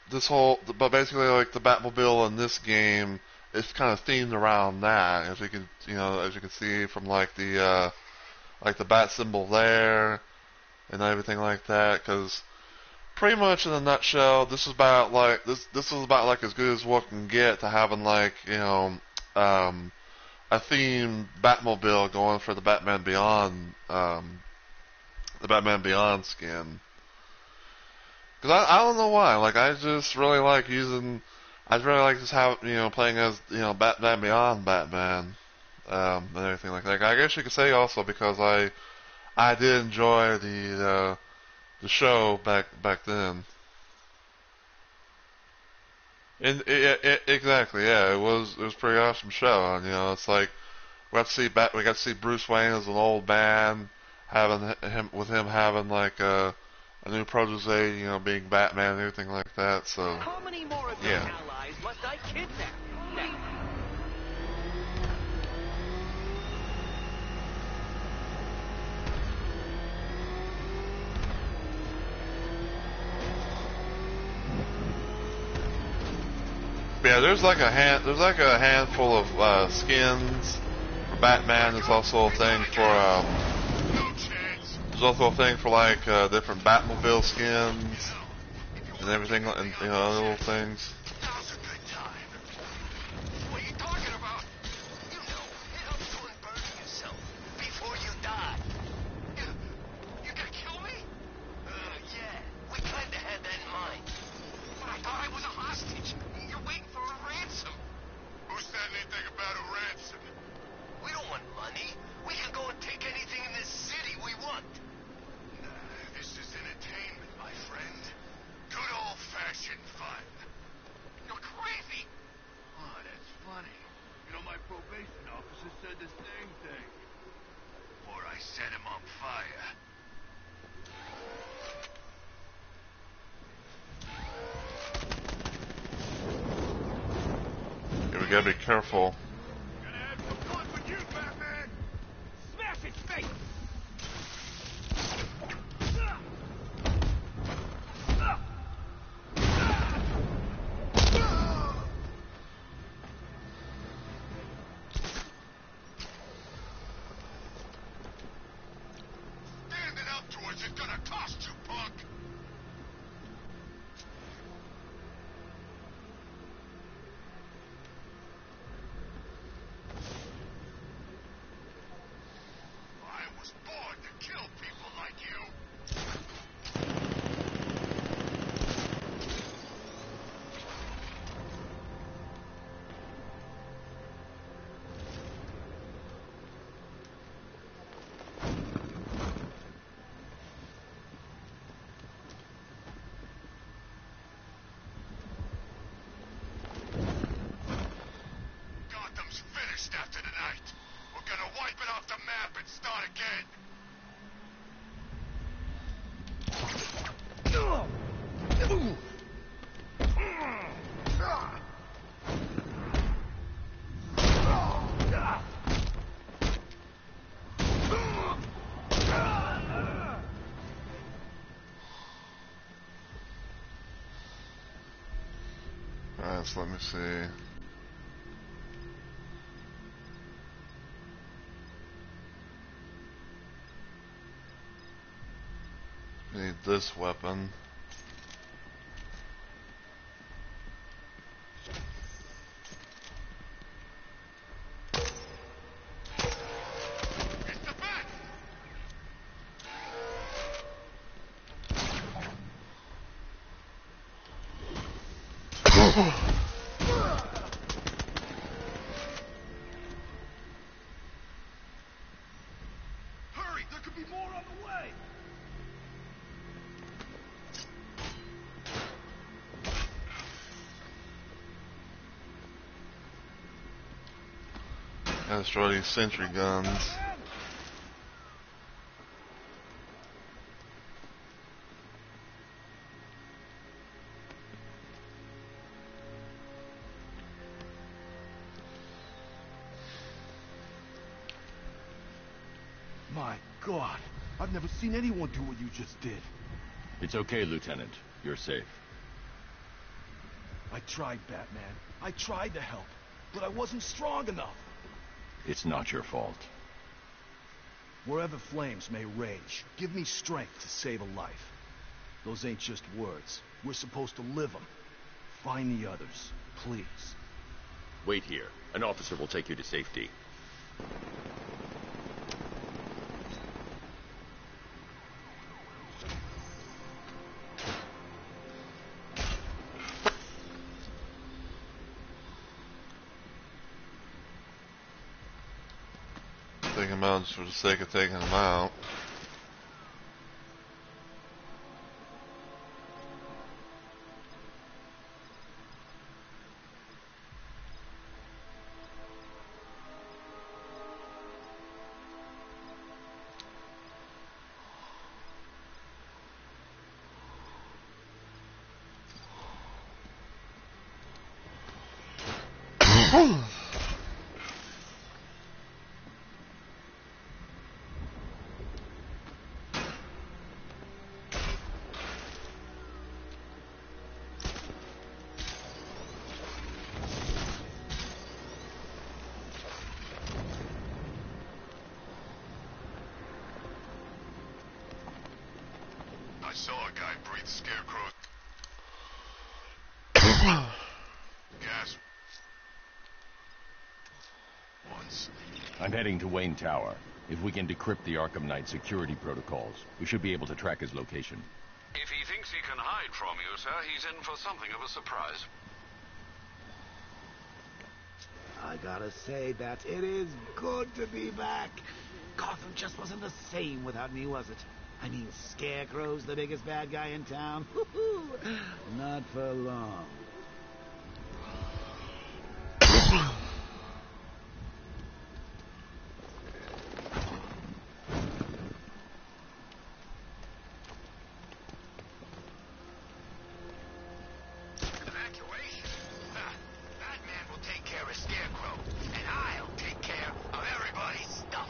like the Batmobile in this game is kind of themed around that, as you can see from like the bat symbol there and everything like that, because pretty much in a nutshell, this is about like as good as what can get to having like a themed Batmobile going for the Batman Beyond skin. Because I don't know why, like I just really like playing as Batman Beyond Batman and everything like that. I guess you could say also because I did enjoy the show back then. And exactly, yeah, it was a pretty awesome show, and it's like we got to see Bruce Wayne as an old man, having him having like a new protege, being Batman and everything like that. So How many more of your allies must I kidnap? Now, yeah, there's like a handful of skins for Batman. There's also a thing for like different Batmobile skins and everything, and other little things. Now's a good time. What are you talking about? You know, it helps to unburden yourself before you die. You gonna kill me? Yeah, we kinda had that in mind. But I thought I was a hostage. You're waiting for a ransom. Who said anything about a ransom? We don't want money. We can go and take anything in this city we want. This is entertainment, my friend. Good old-fashioned fun. You're crazy. Oh, that's funny. My probation officer said the same thing. Or I set him on fire. Yeah, we gotta be careful. Gonna have some fun with you, Batman. Smash its face. Standing up to us is gonna cost you, punk. I was born to kill people like you. Gotham's finished after tonight. We're gonna wipe it off the map and start again. Alright, so let me see. Need this weapon. Hurry, there could be more on the way. Gotta destroy these sentry guns. my God. I've never seen anyone do what you just did. It's okay, Lieutenant. You're safe. I tried, Batman. I tried to help, but I wasn't strong enough. It's not your fault. Wherever flames may rage, give me strength to save a life. Those ain't just words. We're supposed to live them. Find the others, please. Wait here. An officer will take you to safety. Take him out just for the sake of taking him out. I saw a guy breathe Scarecrow gas once. I'm heading to Wayne Tower. If we can decrypt the Arkham Knight security protocols, we should be able to track his location. If he thinks he can hide from you, sir, he's in for something of a surprise. I gotta say, Bats, it is good to be back. Gotham just wasn't the same without me, was it? I mean, Scarecrow's the biggest bad guy in town. Not for long. Evacuation? Batman will take care of Scarecrow, and I'll take care of everybody's stuff.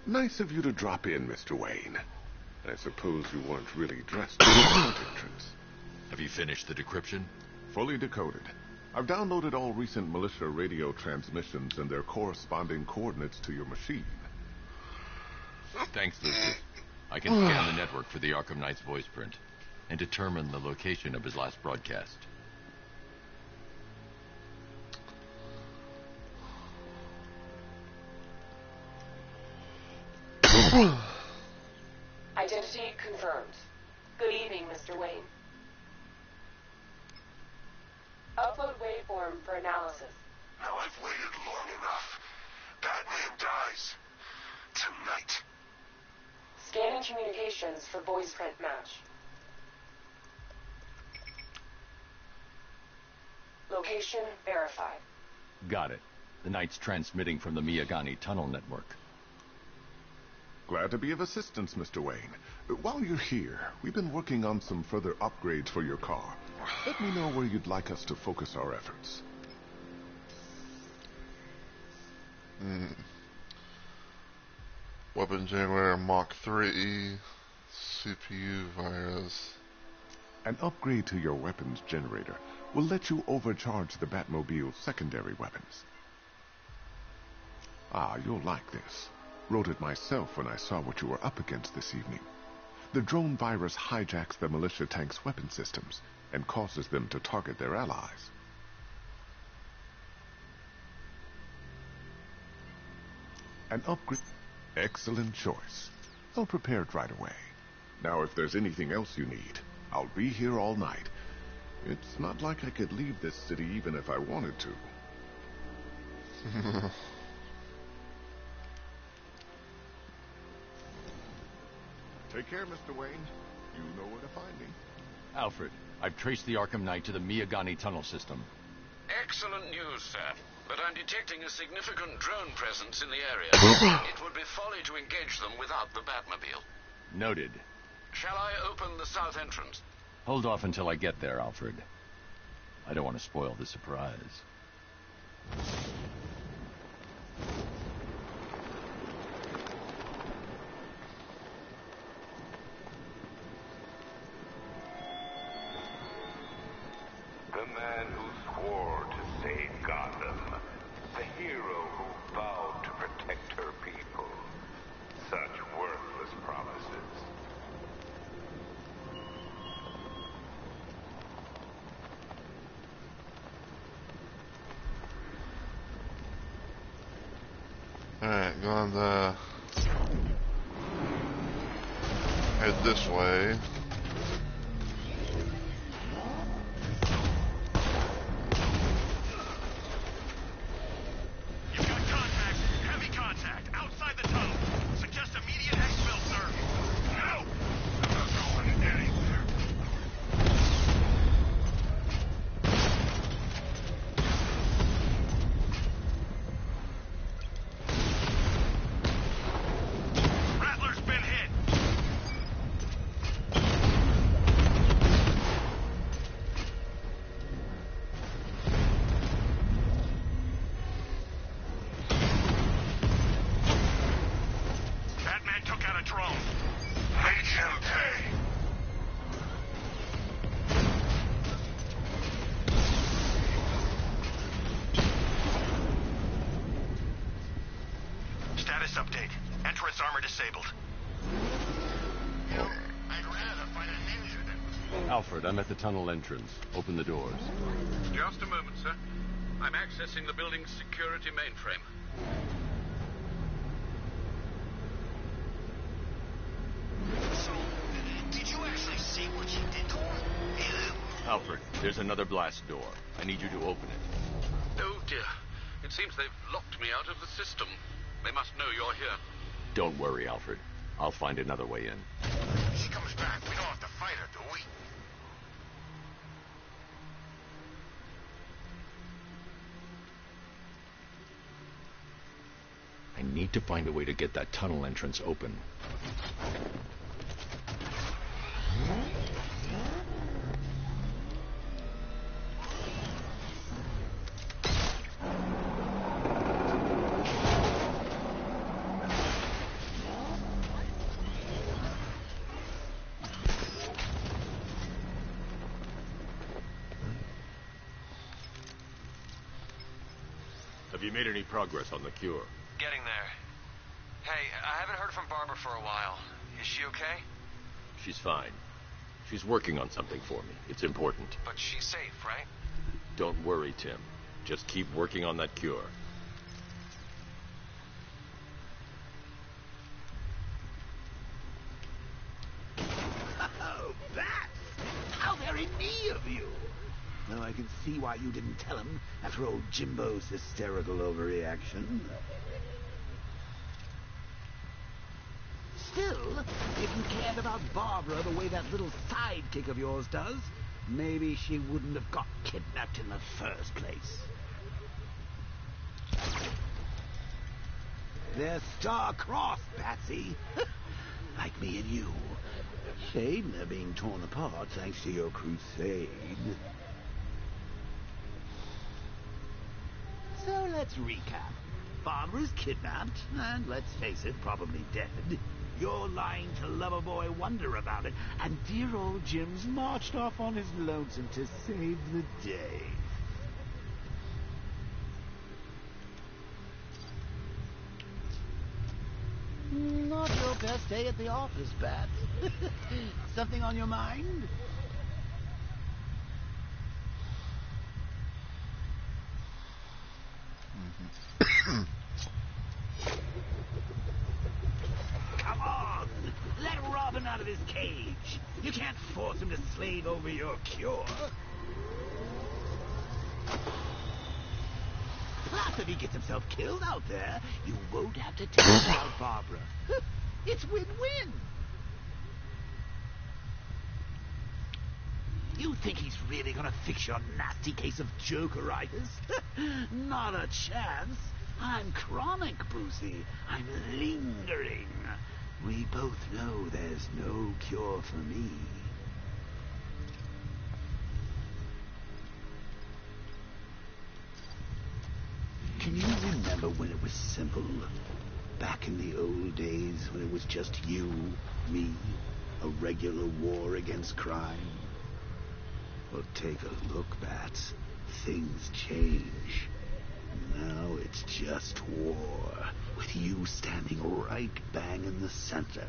Nice of you to drop in, Mr. Wayne. I suppose you weren't really dressed for the front entrance. Have you finished the decryption? Fully decoded. I've downloaded all recent militia radio transmissions and their corresponding coordinates to your machine. Thanks, Lucius. I can scan the network for the Arkham Knight's voice print and determine the location of his last broadcast. Identity confirmed. Good evening, Mr. Wayne. Upload waveform for analysis. Now I've waited long enough. Batman dies. Tonight. Scanning communications for voice print match. Location verified. Got it. The Knight's transmitting from the Miyagani tunnel network. Glad to be of assistance, Mr. Wayne. While you're here, we've been working on some further upgrades for your car. Let me know where you'd like us to focus our efforts. Weapon generator Mach 3, CPU virus. An upgrade to your weapons generator will let you overcharge the Batmobile's secondary weapons. Ah, you'll like this. Wrote it myself when I saw what you were up against this evening. The drone virus hijacks the militia tank's weapon systems and causes them to target their allies. An upgrade. Excellent choice. I'll prepare it right away. Now, if there's anything else you need, I'll be here all night. It's not like I could leave this city even if I wanted to. Take care, Mr. Wayne. You know where to find me. Alfred, I've traced the Arkham Knight to the Miyagani tunnel system. Excellent news, sir. but I'm detecting a significant drone presence in the area. It would be folly to engage them without the Batmobile. Noted. Shall I open the south entrance? Hold off until I get there, Alfred. I don't want to spoil the surprise. The man who swore to save Gotham. The hero who vowed to protect her people. Such worthless promises. Alright, going to head this way. You've got contact. Heavy contact. Outside the tunnel. Suggest immediate exfil, sir. No! I'm not going anywhere. Rattler's been hit. Batman took out a drone. Make him pay. Status update. Entrance armor disabled. I'd rather fight a ninja than... Alfred, I'm at the tunnel entrance. Open the doors. Just a moment, sir. I'm accessing the building's security mainframe. So, did you actually see what you did to her? Alfred, there's another blast door. I need you to open it. Oh, dear. It seems they've locked me out of the system. They must know you're here. Don't worry, Alfred. I'll find another way in. She comes back. We don't have to fight her, do we? I need to find a way to get that tunnel entrance open. Have you made any progress on the cure? Getting there. Hey, I haven't heard from Barbara for a while. Is she okay? She's fine. She's working on something for me. It's important. But she's safe, right? Don't worry, Tim. Just keep working on that cure. Oh, Bats! How very neat of you! Though I can see why you didn't tell him after old Jimbo's hysterical overreaction. Still, if you cared about Barbara the way that little sidekick of yours does, maybe she wouldn't have got kidnapped in the first place. They're star-crossed, Batsy. Like me and you. Shame they're being torn apart thanks to your crusade. So let's recap. Barbara's kidnapped, and let's face it, probably dead. You're lying to Loverboy Wonder about it, and dear old Jim's marched off on his lonesome to save the day. Not your best day at the office, Bat. Something on your mind? Come on! Let Robin out of his cage. You can't force him to slave over your cure. Plus, if he gets himself killed out there, you won't have to take out Barbara. It's win-win. You think he's really gonna fix your nasty case of jokeritis? Not a chance. I'm chronic, Brucey. I'm lingering. We both know there's no cure for me. Can you remember when it was simple? Back in the old days when it was just you, me, a regular war against crime? Well, take a look, Bats. Things change. Now it's just war, with you standing right bang in the center.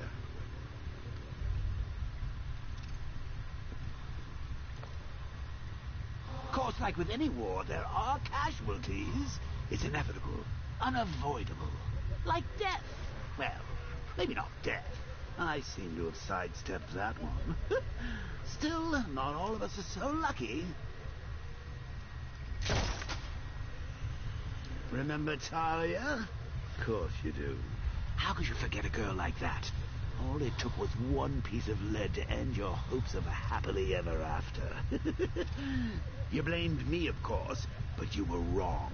Of course, like with any war, there are casualties. It's inevitable, unavoidable. Like death. Well, maybe not death. I seem to have sidestepped that one. Still, not all of us are so lucky. Remember Talia? Of course you do. How could you forget a girl like that? All it took was one piece of lead to end your hopes of a happily ever after. You blamed me, of course, but you were wrong.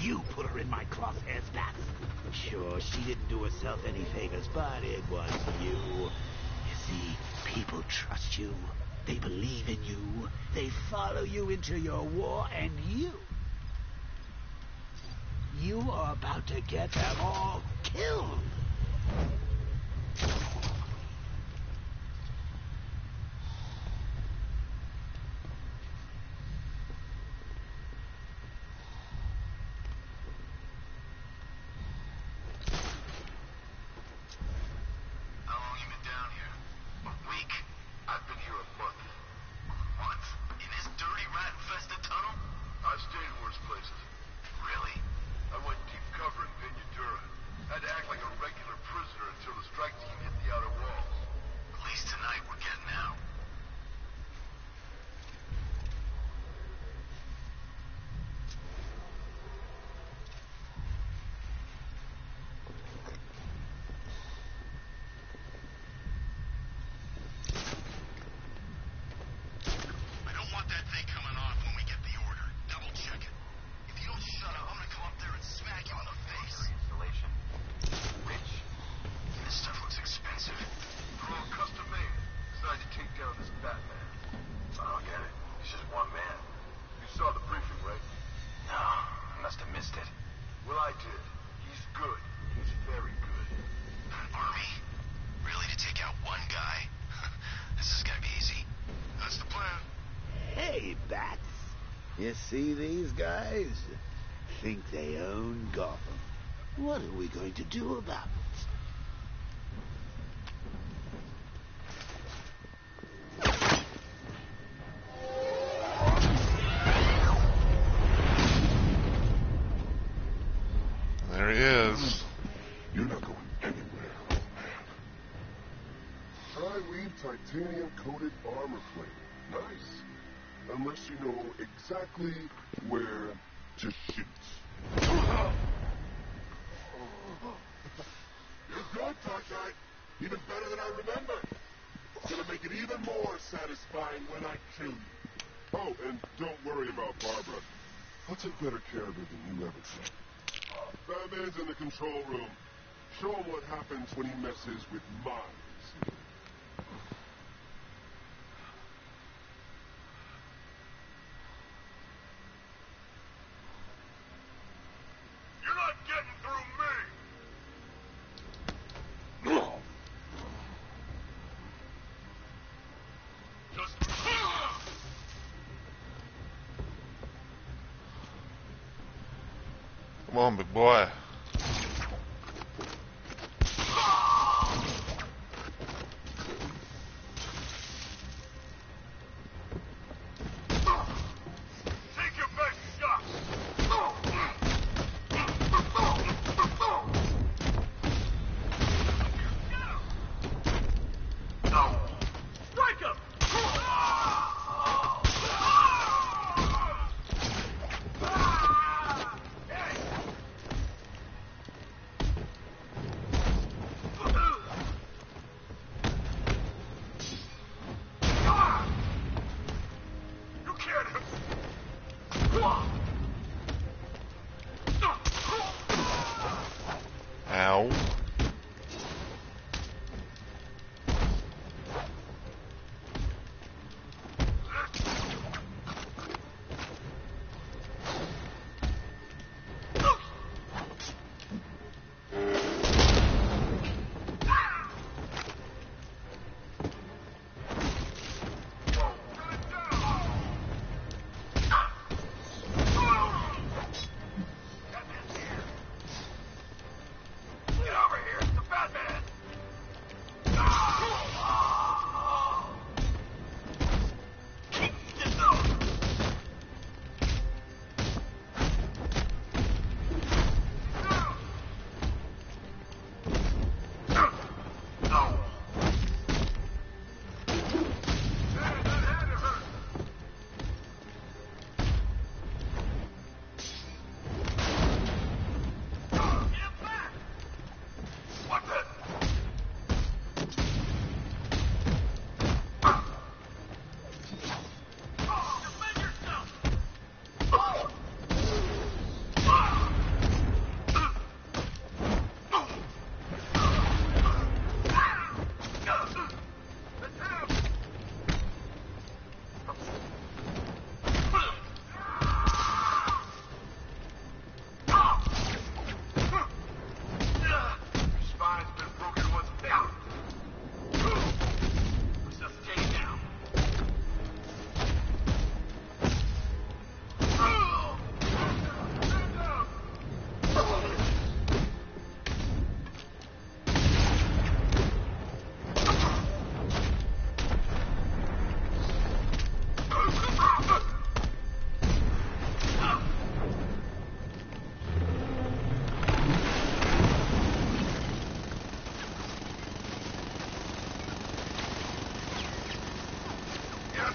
You put her in my crosshairs, Bats. Sure, she didn't do herself any favors, but it was you. You see, people trust you. They believe in you. They follow you into your war, and you are about to get them all killed. You see these guys? Think they own Gotham. What are we going to do about it? There he is. You're not going anywhere, old man. Tri-weave titanium-coated armor plate. Nice. Unless you know exactly where to shoot. You're good, Darkeye. Even better than I remember. It's gonna make it even more satisfying when I kill you. Oh, and don't worry about Barbara. I'll take better care of her than you ever did. Batman's in the control room. Show him what happens when he messes with minds. You're not getting through me! Just... Come on, big boy. Take your best shot! Strike him!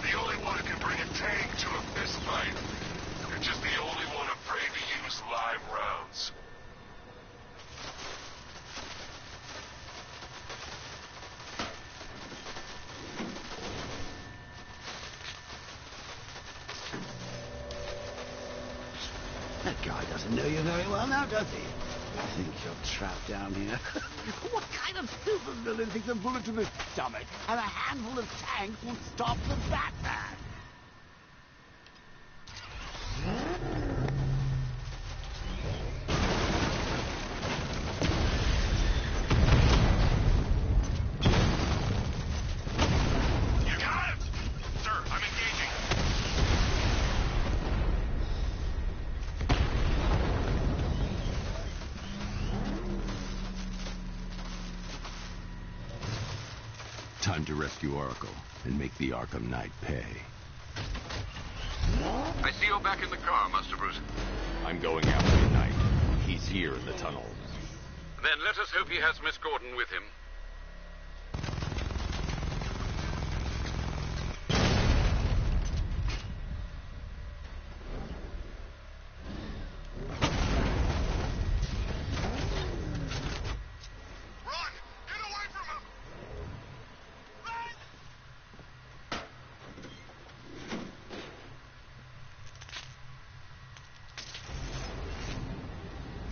the only one who can bring a tank to a fist fight. You're just the only one afraid to use live rounds. That guy doesn't know you very well now, does he? I think you're trapped down here. What kind of supervillain thinks a bullet to the stomach and a handful of tanks will stop the Batman? You got it! Sir, I'm engaging. Time to rescue Oracle and make the Arkham Knight pay. I see you're back in the car, Master Bruce. I'm going after Knight. He's here in the tunnel. Then let us hope he has Miss Gordon with him.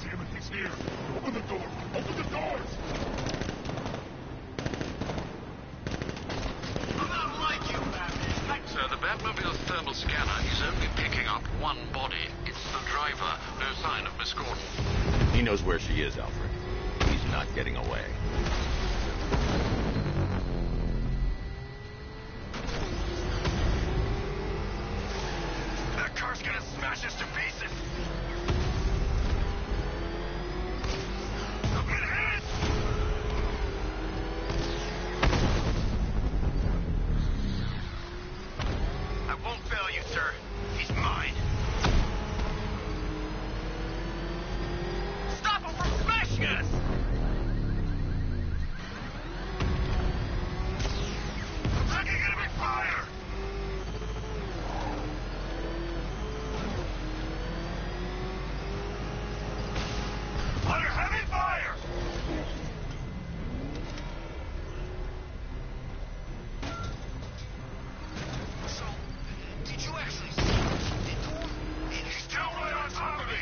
Damn it, he's here. Open the door. Open the doors. Sir, the Batmobile's thermal scanner is only picking up one body. It's the driver. No sign of Miss Gordon. He knows where she is, Alfred. He's not getting away. That car's gonna smash us to pieces. I'm gonna hit! I won't fail you, sir. He's mine. Stop him from smashing us! I'm taking enemy fire! Under heavy fire! So, did you actually see what you did to him? He's still right on top of me!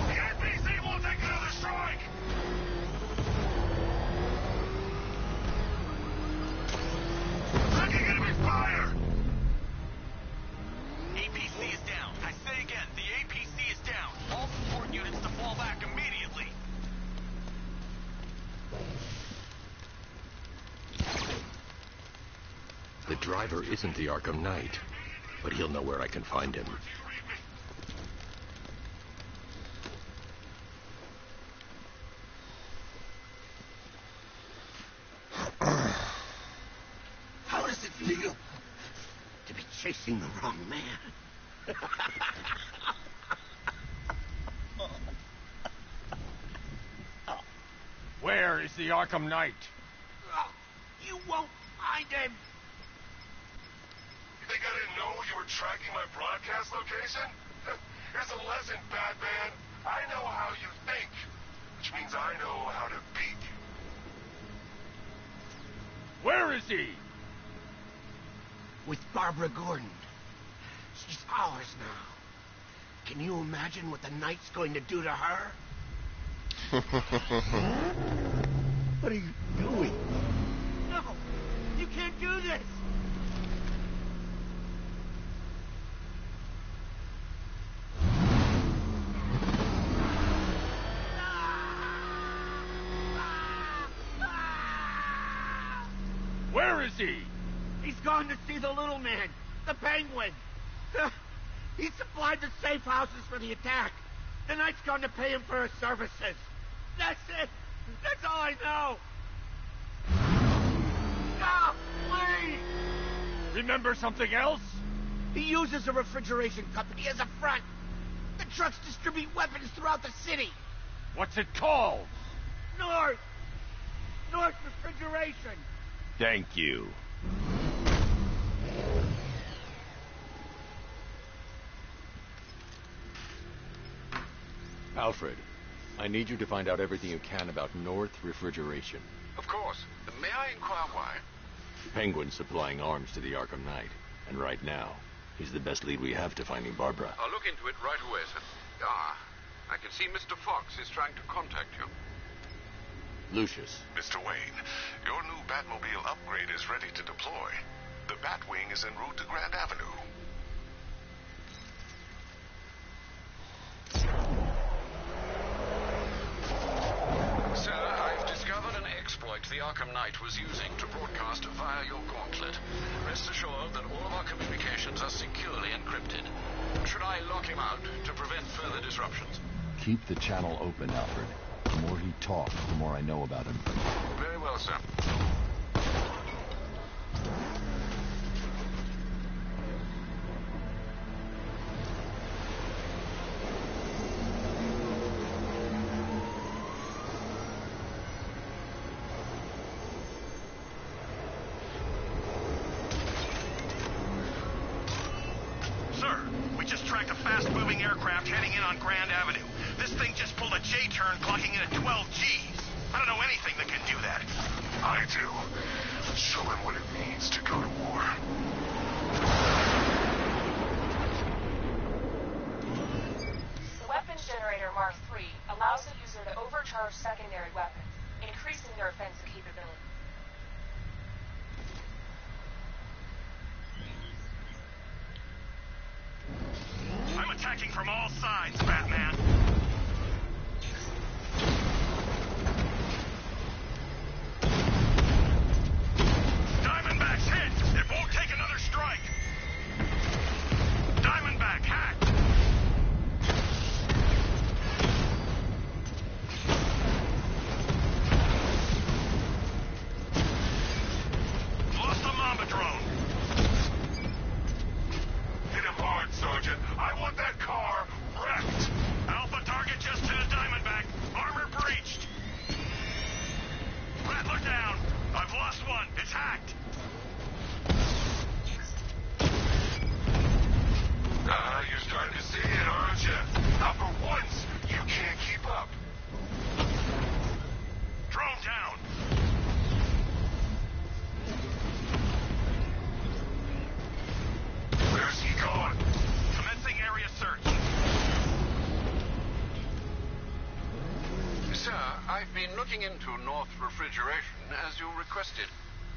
The NPC won't take another strike! Taking enemy fire! APC is down. I say again, the APC is down. All support units to fall back immediately. The driver isn't the Arkham Knight, but he'll know where I can find him. How does it feel to be chasing the wrong man? Where is the Arkham Knight? You won't find him. You think I didn't know you were tracking my broadcast location? Here's a lesson, Batman. I know how you think, which means I know how to beat you. Where is he? With Barbara Gordon. She's ours now. Can you imagine what the Knight's going to do to her? What are you doing? No! You can't do this! Where is he? He's gone to see the little man, the Penguin. He supplied the safe houses for the attack. The Knight's gone to pay him for his services. That's it. That's all I know. Stop, please. Remember something else? He uses a refrigeration company as a front. The trucks distribute weapons throughout the city. What's it called? North Refrigeration. Thank you. Alfred, I need you to find out everything you can about North Refrigeration. Of course. May I inquire why? Penguin's supplying arms to the Arkham Knight, and right now, he's the best lead we have to finding Barbara. I'll look into it right away, sir. Ah, I can see Mr. Fox is trying to contact you. Lucius. Mr. Wayne, your new Batmobile upgrade is ready to deploy. The Batwing is en route to Grand Avenue. Sir, I've discovered an exploit the Arkham Knight was using to broadcast via your gauntlet. Rest assured that all of our communications are securely encrypted. Should I lock him out to prevent further disruptions? Keep the channel open, Alfred. The more he talks, the more I know about him. Very well, sir. Sir, we just tracked a fast-moving aircraft heading in on Grand Avenue. This thing just pulled a J-turn, clocking in at 12 Gs. I don't know anything that can do that. I do. Show him what it means to go to war. The weapons generator Mark III allows the user to overcharge secondary weapons, increasing their offensive capability. I'm attacking from all sides, Batman. Diamondback's hit. It won't take another strike. Diamondback hacked. Lost the Mamba drone. Hit him hard, Sergeant. I want that car wrecked. Alpha target just to the Diamondback. Armor breached. Rattler down. I've lost one. It's hacked. You're starting to see it, aren't you? Now for once, you can't keep up. Drone down. Where's he going? Commencing area search. Sir, I've been looking into North Refrigeration as you requested.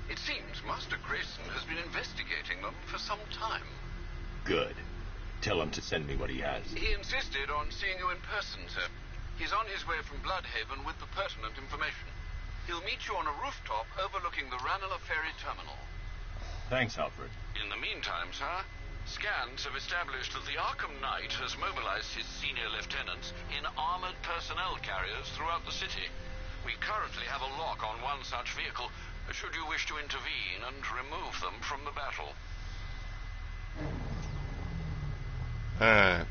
It seems Master Grayson has been investigating them for some time. Good. Tell him to send me what he has. He insisted on seeing you in person, sir. He's on his way from Bloodhaven with the pertinent information. He'll meet you on a rooftop overlooking the Ranelagh Ferry Terminal. Thanks, Alfred. In the meantime, sir, scans have established that the Arkham Knight has mobilized his senior lieutenants in armored personnel carriers throughout the city. We currently have a lock on one such vehicle, should you wish to intervene and remove them from the battle. Alright.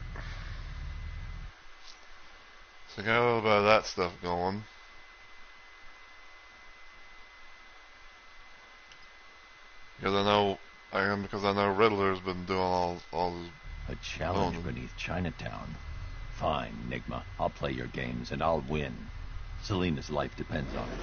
So got a little bit of that stuff going. Because I know Riddler's been doing all A challenge beneath Chinatown. Fine, Nigma. I'll play your games and I'll win. Selena's life depends on it.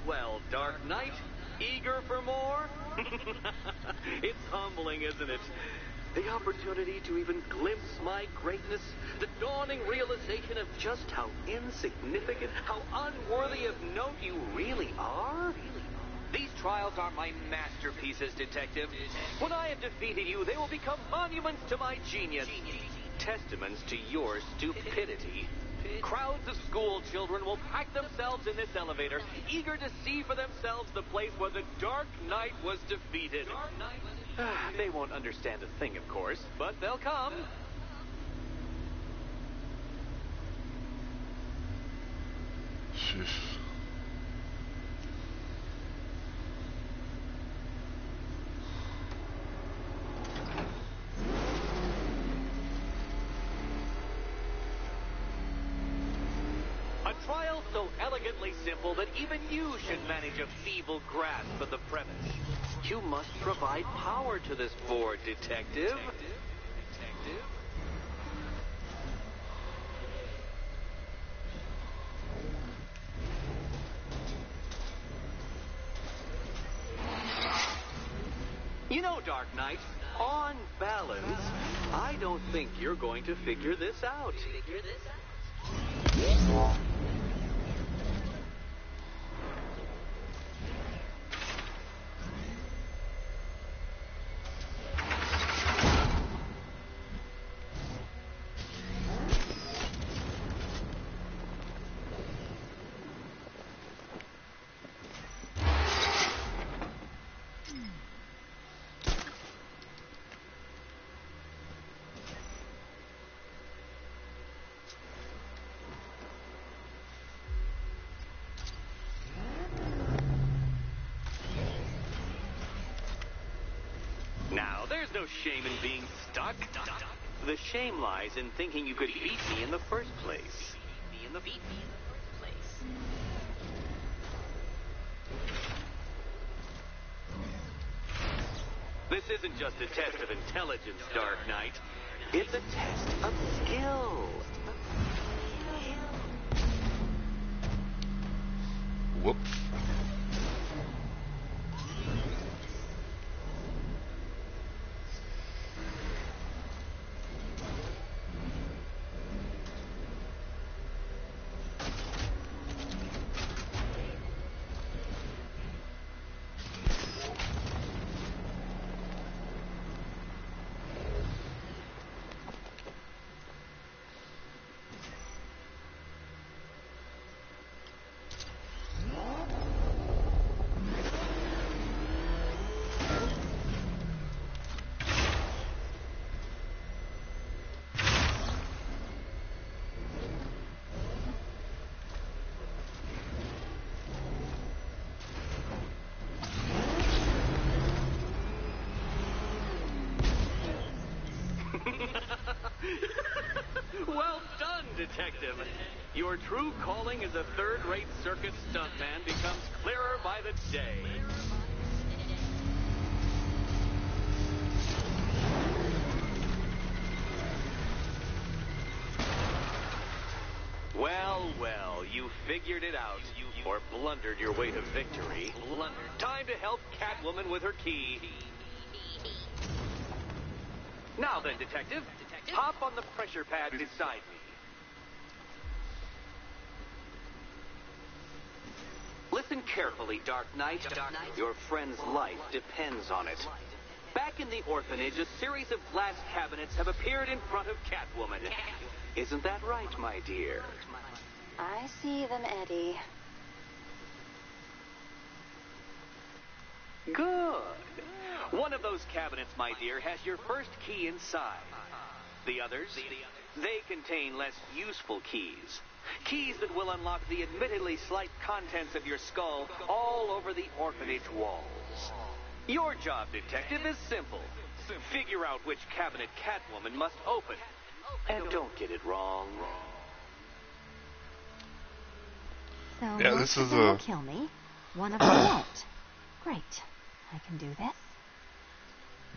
Well, Dark Knight, eager for more? It's humbling, isn't it? The opportunity to even glimpse my greatness, the dawning realization of just how insignificant, how unworthy of note you really are? These trials are my masterpieces, Detective. When I have defeated you, they will become monuments to my genius, testaments to your stupidity. Crowds of school children will pack themselves in this elevator, eager to see for themselves the place where the Dark Knight was defeated. They won't understand a thing, of course, but they'll come. Sheesh. A trial so elegantly simple that even you should manage a feeble grasp of the premise. You must provide power to this board, Detective. You know, Dark Knight, on balance, I don't think you're going to figure this out. Now, there's no shame in being stuck. The shame lies in thinking you could beat me in the first place. This isn't just a test of intelligence, Dark Knight. It's a test of skill. Whoops. Well done, Detective. Your true calling as a third-rate circus stuntman becomes clearer by the day. Well, well, you figured it out, or blundered your way to victory. Time to help Catwoman with her key. Now then, Detective, hop on the pressure pad beside me. Listen carefully, Dark Knight. Your friend's life depends on it. Back in the orphanage, a series of glass cabinets have appeared in front of Catwoman. Isn't that right, my dear? I see them, Eddie. Good. One of those cabinets, my dear, has your first key inside. The others, they contain less useful keys. Keys that will unlock the admittedly slight contents of your skull all over the orphanage walls. Your job, Detective, is simple. Figure out which cabinet Catwoman must open. And don't get it wrong. So Yeah, most this of is them will kill me. One of them won't. Great. I can do this.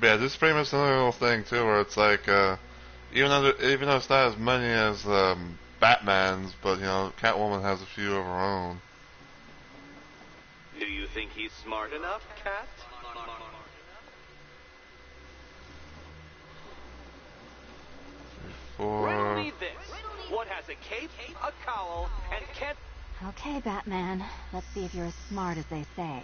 Yeah, this is pretty much another little thing too, where it's like, even though it's not as many as Batman's, but Catwoman has a few of her own. Do you think he's smart enough, Cat? for... me this. What has a cape, a cowl, and can't... Okay, Batman. Let's see if you're as smart as they say.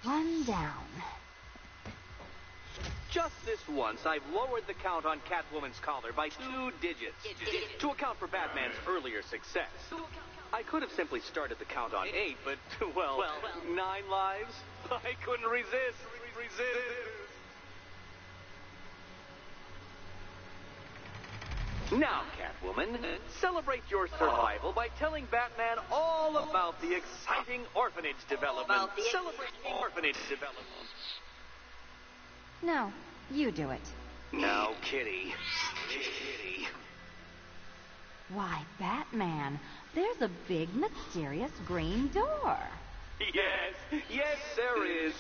One down. Just this once, I've lowered the count on Catwoman's collar by 2 digits to account for Batman's earlier success. I could have simply started the count on 8, but, well, 9 lives? I couldn't resist. Now, Catwoman, celebrate your survival by telling Batman all about the exciting orphanage development. Celebrate orphanage development. No, you do it. Now, Kitty. Kitty. Why, Batman, there's a big, mysterious green door. Yes, there is.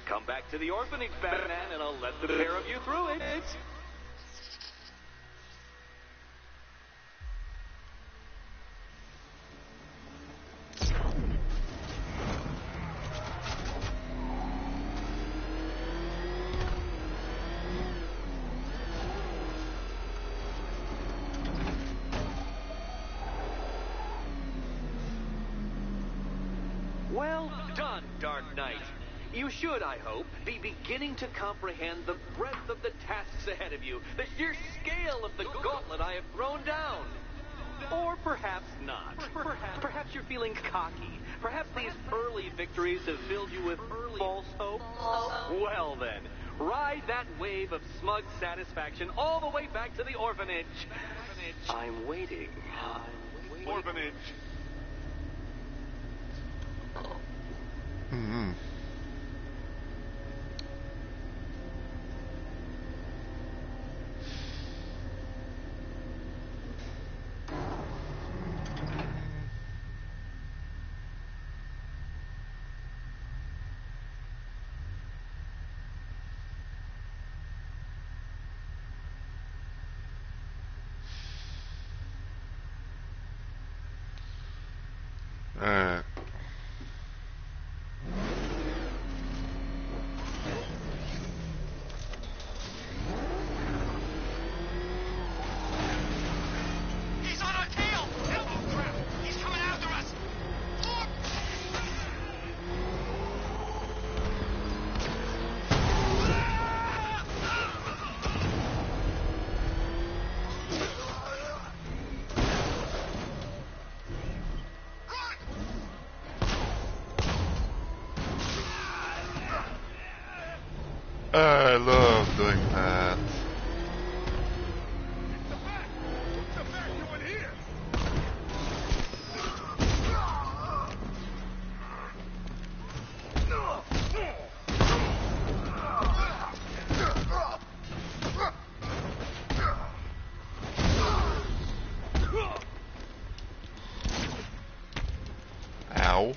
Come back to the orphanage, Batman, and I'll let the pair of you through it. Well done, Dark Knight. You should, I hope, be beginning to comprehend the breadth of the tasks ahead of you, the sheer scale of the gauntlet I have thrown down. Or perhaps not. Perhaps you're feeling cocky. Perhaps these early victories have filled you with false hope. Well then, ride that wave of smug satisfaction all the way back to the orphanage. I'm waiting. Orphanage. Mm-hmm. Alright. He's on our tail! Elbow crap! He's coming after us! Look! I love doing that. Ow.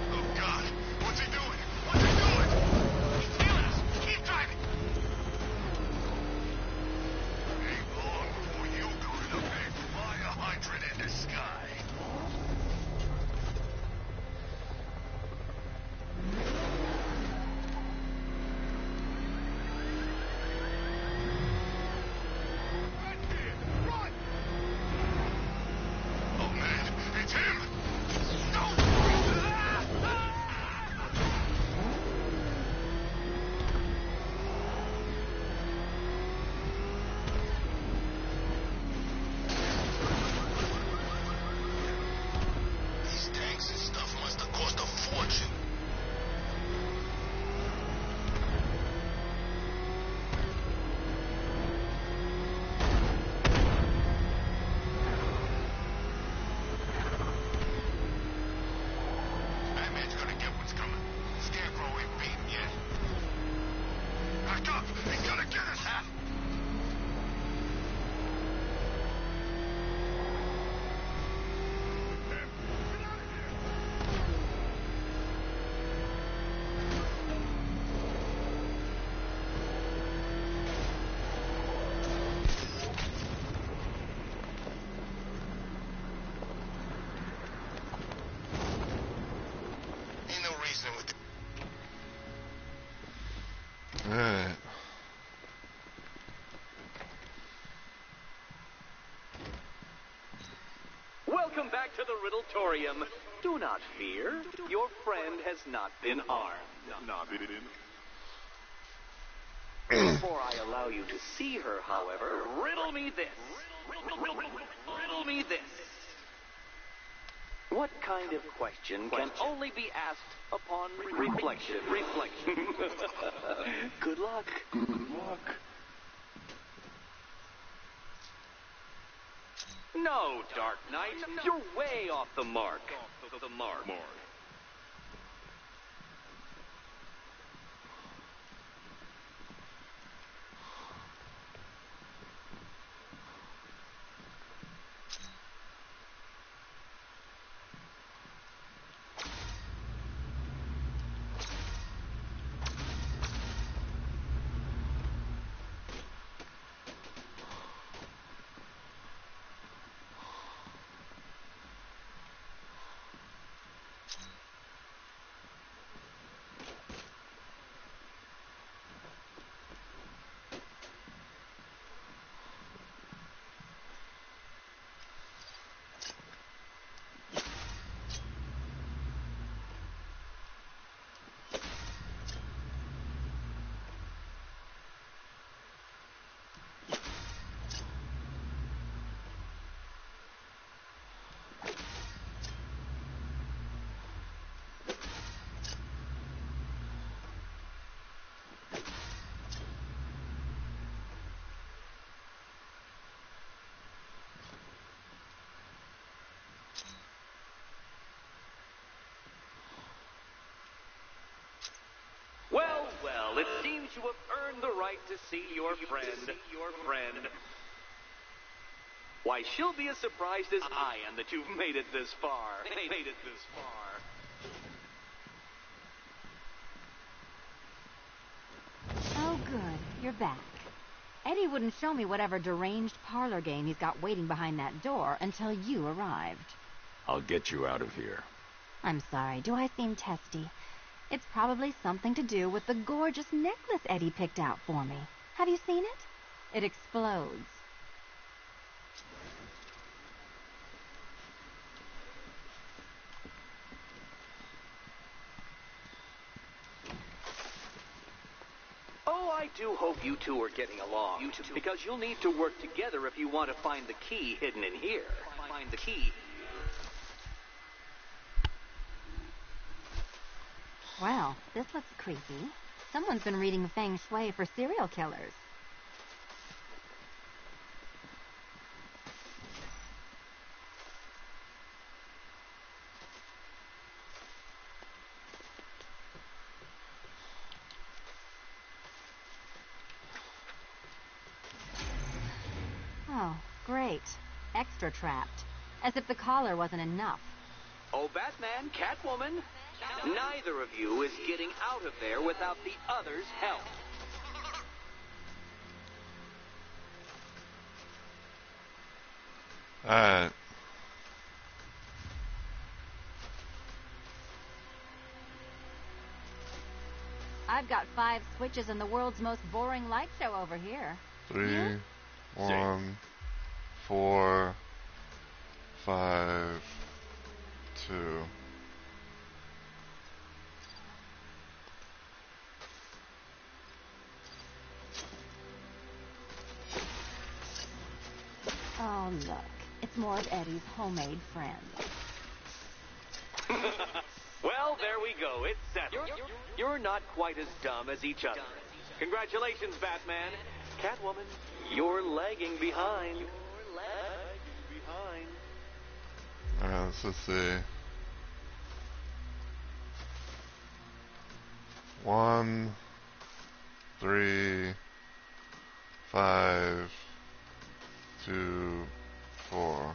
Oh, God! What's he doing? What's he doing? He's feeling us! Keep driving! Alright. Welcome back to the Riddletorium. Do not fear. Your friend has not been harmed. Not been. Before I allow you to see her, however, riddle me this. Riddle me this. What kind of question can only be asked upon reflection? Reflection. Good luck. Good luck. No, Dark Knight. You're way off the mark. The mark. Well, well, it seems you have earned the right to see your friend. Why, she'll be as surprised as I am that you've made it this far. Oh, good. You're back. Eddie wouldn't show me whatever deranged parlor game he's got waiting behind that door until you arrived. I'll get you out of here. I'm sorry. Do I seem testy? It's probably something to do with the gorgeous necklace Eddie picked out for me. Have you seen it? It explodes. Oh, I do hope you two are getting along. Because you'll need to work together if you want to find the key hidden in here. Find the key. Well, this looks creepy. Someone's been reading feng shui for serial killers. Oh, great. Extra trapped. As if the collar wasn't enough. Oh, Batman, Catwoman, neither of you is getting out of there without the other's help. Alright. I've got 5 switches in the world's most boring light show over here. 3, 1, 4, 5, 2. Oh, look. It's more of Eddie's homemade friends. Well, there we go. It's settled. You're not quite as dumb as each other. Congratulations, Batman. Catwoman, you're lagging behind. Alright, let's see. 1, 3, 5, 2, 4.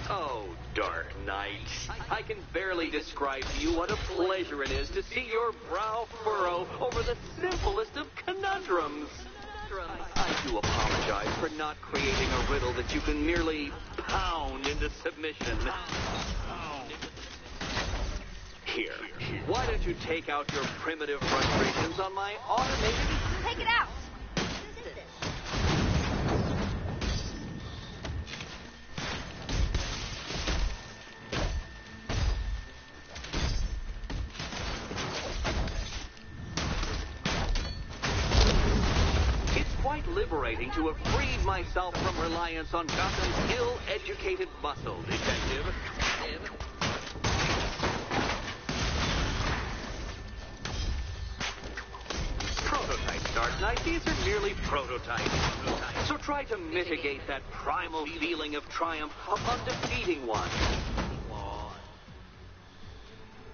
Oh, Dark Knight. I can barely describe to you what a pleasure it is to see your brow furrow over the simplest of conundrums. I to apologize for not creating a riddle that you can merely pound into submission. Here, why don't you take out your primitive frustrations on my automated... Take it out! It's quite liberating to have freed myself from reliance on Gotham's ill-educated muscle, Detective. Prototypes, Dark Knight. These are merely prototypes. So try to mitigate that primal feeling of triumph upon defeating one.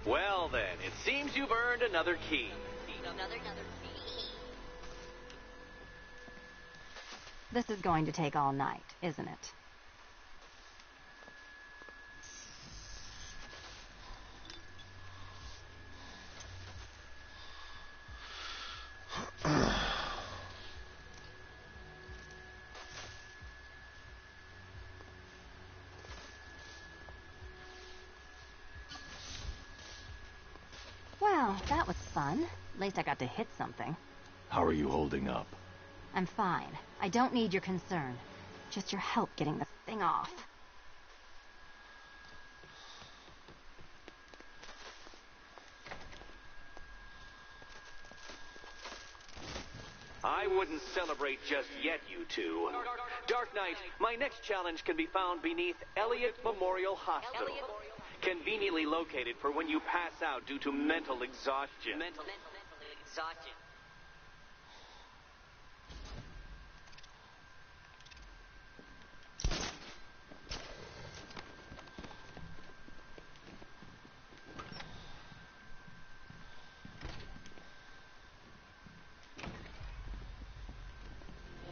Well then, it seems you've earned another key. This is going to take all night, isn't it? Well, that was fun. At least I got to hit something. How are you holding up? I'm fine. I don't need your concern. Just your help getting this thing off. I wouldn't celebrate just yet, you two. Dark Knight, my next challenge can be found beneath Elliott Memorial Hospital. Conveniently located for when you pass out due to mental exhaustion.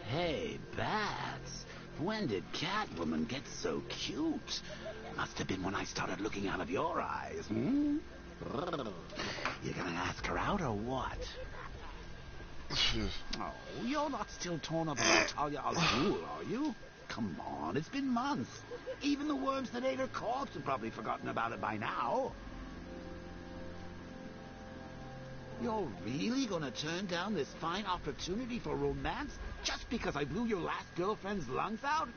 Hey, Bats. When did Catwoman get so cute? Must have been when I started looking out of your eyes, hmm? You gonna ask her out or what? Oh, you're not still torn up about Talia al Ghul, are you? Come on, it's been months. Even the worms that ate her corpse have probably forgotten about it by now. You're really gonna turn down this fine opportunity for romance just because I blew your last girlfriend's lungs out?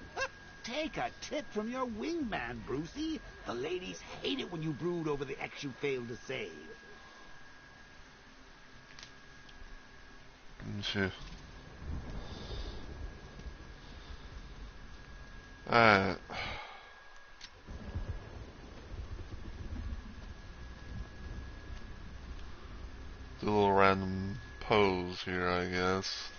Take a tip from your wingman, Brucey. The ladies hate it when you brood over the ex you failed to save. Sure. Alright. Do a little random pose here, I guess.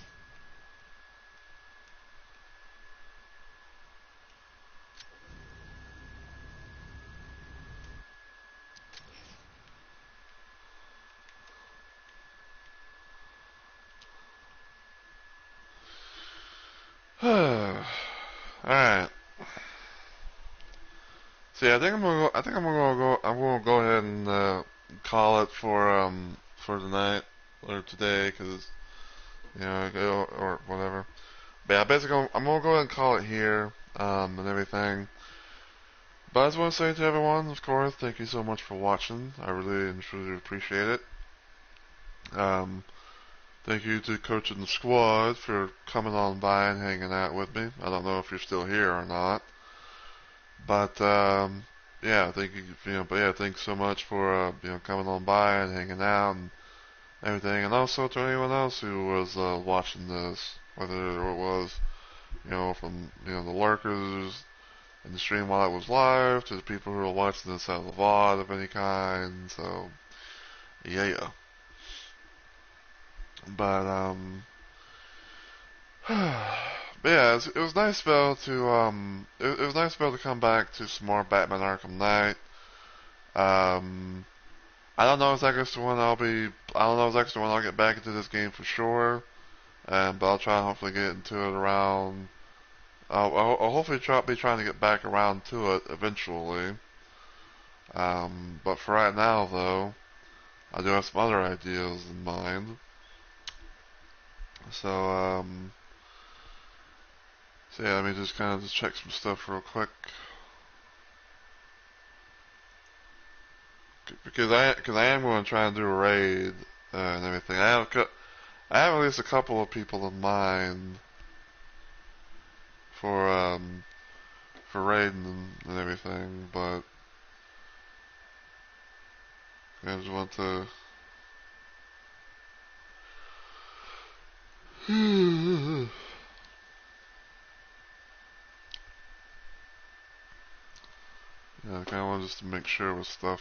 Alright. See, I think I'm gonna go. I think I'm gonna go. I'm gonna go ahead and call it for tonight or today, because or whatever. But yeah, basically, I'm gonna go ahead and call it here and everything. But I just want to say to everyone, of course, thank you so much for watching. I really and truly appreciate it. Thank you to Coach and the squad for coming on by and hanging out with me. I don't know if you're still here or not. But yeah, thank you. But yeah, thanks so much for coming on by and hanging out and everything, and also to anyone else who was watching this, whether it was from the lurkers in the stream while it was live, to the people who are watching this out of the VOD of any kind. So yeah, but but yeah, it was nice it was nice to be able to come back to some more Batman Arkham Knight. I don't know exactly when I'll get back into this game for sure. But I'll try and hopefully get into it around. I'll hopefully be trying to get back around to it eventually. But for right now, though, I do have some other ideas in mind. So So yeah, let me just kind of just check some stuff real quick. Because I am going to try and do a raid and everything. I have at least a couple of people in mind for raiding and everything, but I just want to. Yeah, I kind of want just to make sure with stuff.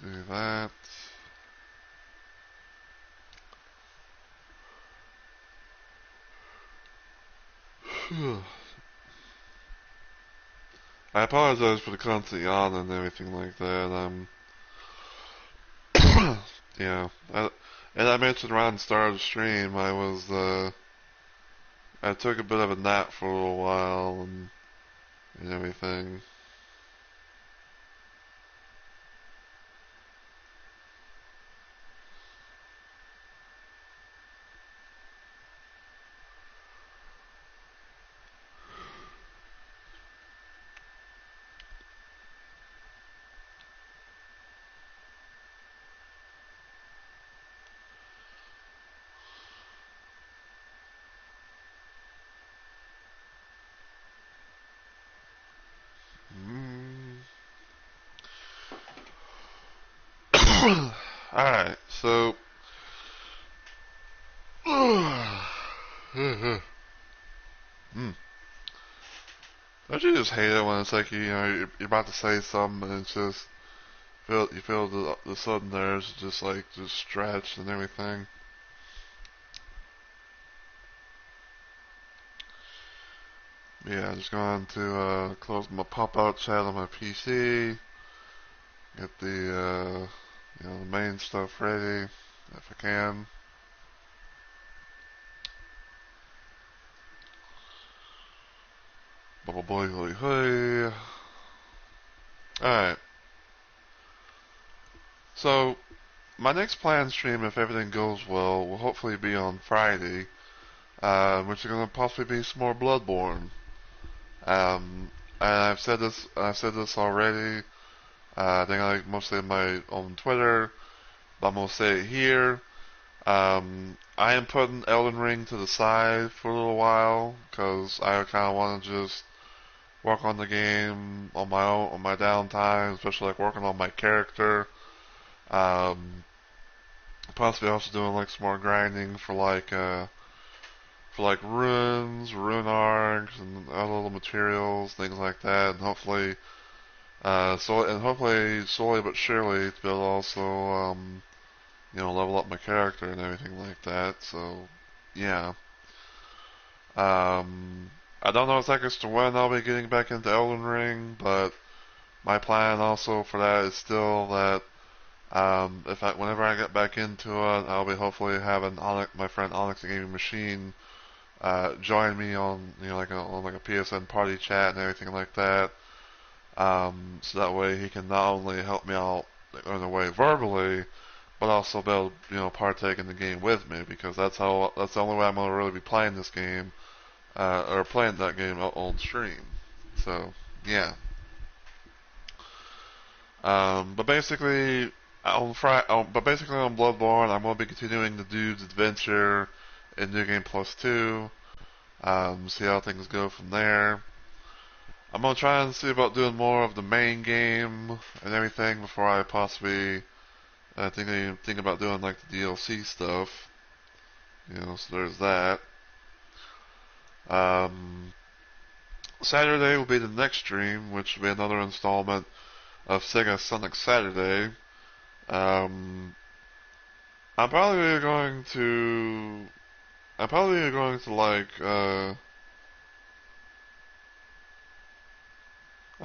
Do that. I apologize for the constant yawn and everything like that. Yeah. And I mentioned around the start of the stream, I took a bit of a nap for a little while and everything. Alright, so don't you just hate it when it's like you're about to say something and it's just you feel the sudden nerves just stretch and everything. Yeah, just going to close my pop-out chat on my PC, get the the main stuff ready if I can. Bubble boy, holy hey. Alright. So, my next planned stream, if everything goes well, will hopefully be on Friday, which is going to possibly be some more Bloodborne. And I've said this already. I think I mostly on Twitter, but I'm gonna say it here. I am putting Elden Ring to the side for a little while because I kind of want to just work on the game on my own, on my downtime, especially like working on my character. Possibly also doing like some more grinding for like runes, rune arcs, and other little materials, things like that, and hopefully, hopefully slowly but surely to be able to also, level up my character and everything like that. So, yeah. I don't know exactly as to when I'll be getting back into Elden Ring, but my plan also for that is still that whenever I get back into it, I'll be hopefully having my friend Onyx the Gaming Machine join me on on like a PSN party chat and everything like that. So that way he can not only help me out in a way verbally, but also be able to, partake in the game with me, because that's the only way I'm gonna really be playing this game, or playing that game on stream. So yeah. But basically on Bloodborne, I'm gonna be continuing the dude's adventure in New Game Plus 2. See how things go from there. I'm gonna try and see about doing more of the main game and everything before I possibly think about doing like the DLC stuff. So there's that. Saturday will be the next stream, which will be another installment of Sega Sonic Saturday. I'm probably going to like I'm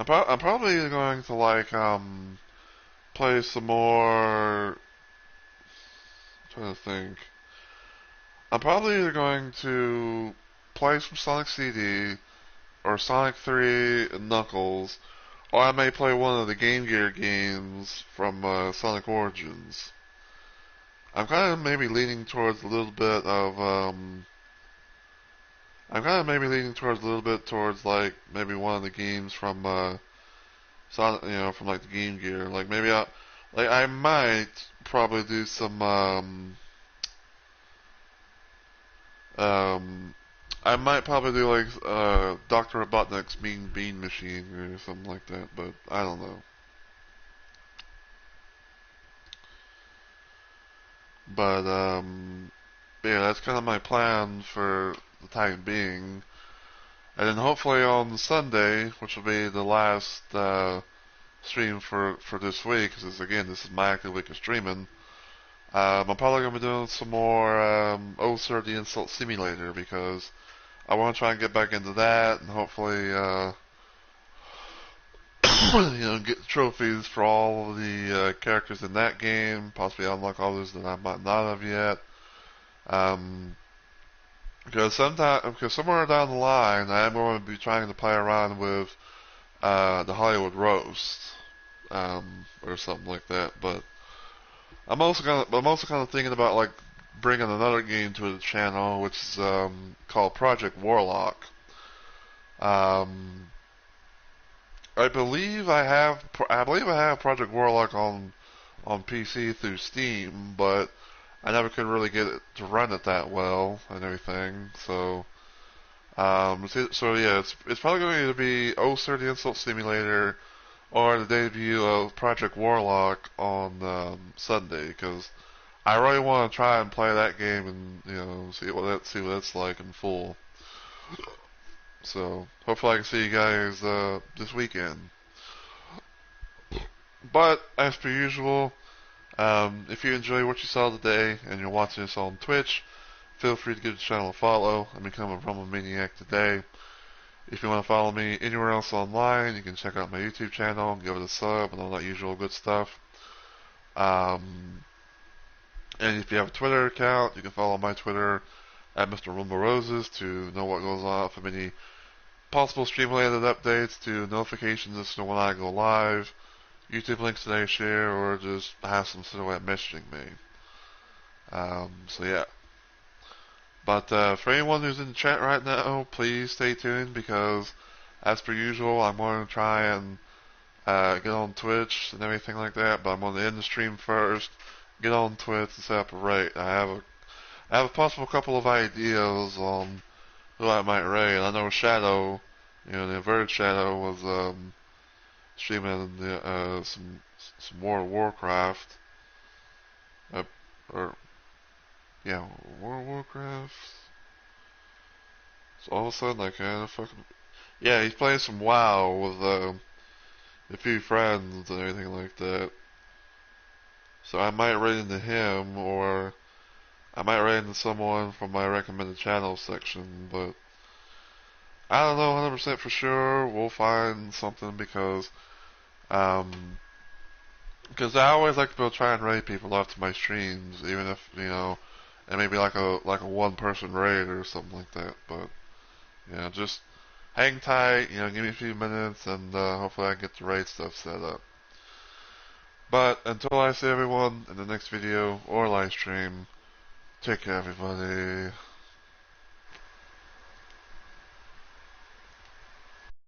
probably going to like play some more trying to think. I'm probably either going to play some Sonic CD or Sonic 3 and Knuckles, or I may play one of the Game Gear games from Sonic Origins. I'm kind of maybe leaning towards a little bit of like maybe one of the games from Sonic, from like the Game Gear. Like maybe I might probably do some I might probably do like Dr. Robotnik's Mean Bean Machine or something like that, but I don't know. But yeah, that's kind of my plan for the time being. And then hopefully on Sunday, which will be the last stream for this week, because again, this is my active week of streaming. I'm probably going to be doing some more Oh Sir the Insult Simulator, because I want to try and get back into that and hopefully get trophies for all of the characters in that game, possibly unlock others that I might not have yet. Because somewhere down the line, I am going to be trying to play around with the Hollywood Roast, or something like that. But I'm also kind of thinking about like bringing another game to the channel, which is called Project Warlock. I believe I have Project Warlock on PC through Steam, but I never could really get it to run it that well and everything. So yeah, it's probably going to be Oh Sir the Insult Simulator or the debut of Project Warlock on Sunday, because I really want to try and play that game and see what it's like in full. So hopefully I can see you guys this weekend. But as per usual, if you enjoy what you saw today and you're watching this on Twitch, feel free to give the channel a follow and become a Rumble Maniac today. If you want to follow me anywhere else online, you can check out my YouTube channel, give it a sub, and all that usual good stuff. And if you have a Twitter account, you can follow my Twitter at Mr. Rumble Roses to know what goes on, from any possible stream-related updates to notifications as to when I go live, YouTube links that I share, or just have some sort of way of messaging me. So yeah. But for anyone who's in the chat right now, please stay tuned, because as per usual, I'm going to try and get on Twitch and everything like that, but I'm going to end the stream first, get on Twitch and set up a rate. I have a possible couple of ideas on who I might raid. I know Shadow, the Inverted Shadow, was streaming some World of Warcraft. World of Warcraft. So all of a sudden I kind of fucking... Yeah, he's playing some WoW with a few friends and everything like that. So I might raid into him, or I might raid into someone from my recommended channels section, but I don't know 100% for sure. We'll find something, because I always like to be able to try and raid people after my streams, even if, and maybe like a one-person raid or something like that. But just hang tight, give me a few minutes, and hopefully I can get the raid stuff set up. But until I see everyone in the next video or live stream, take care, everybody.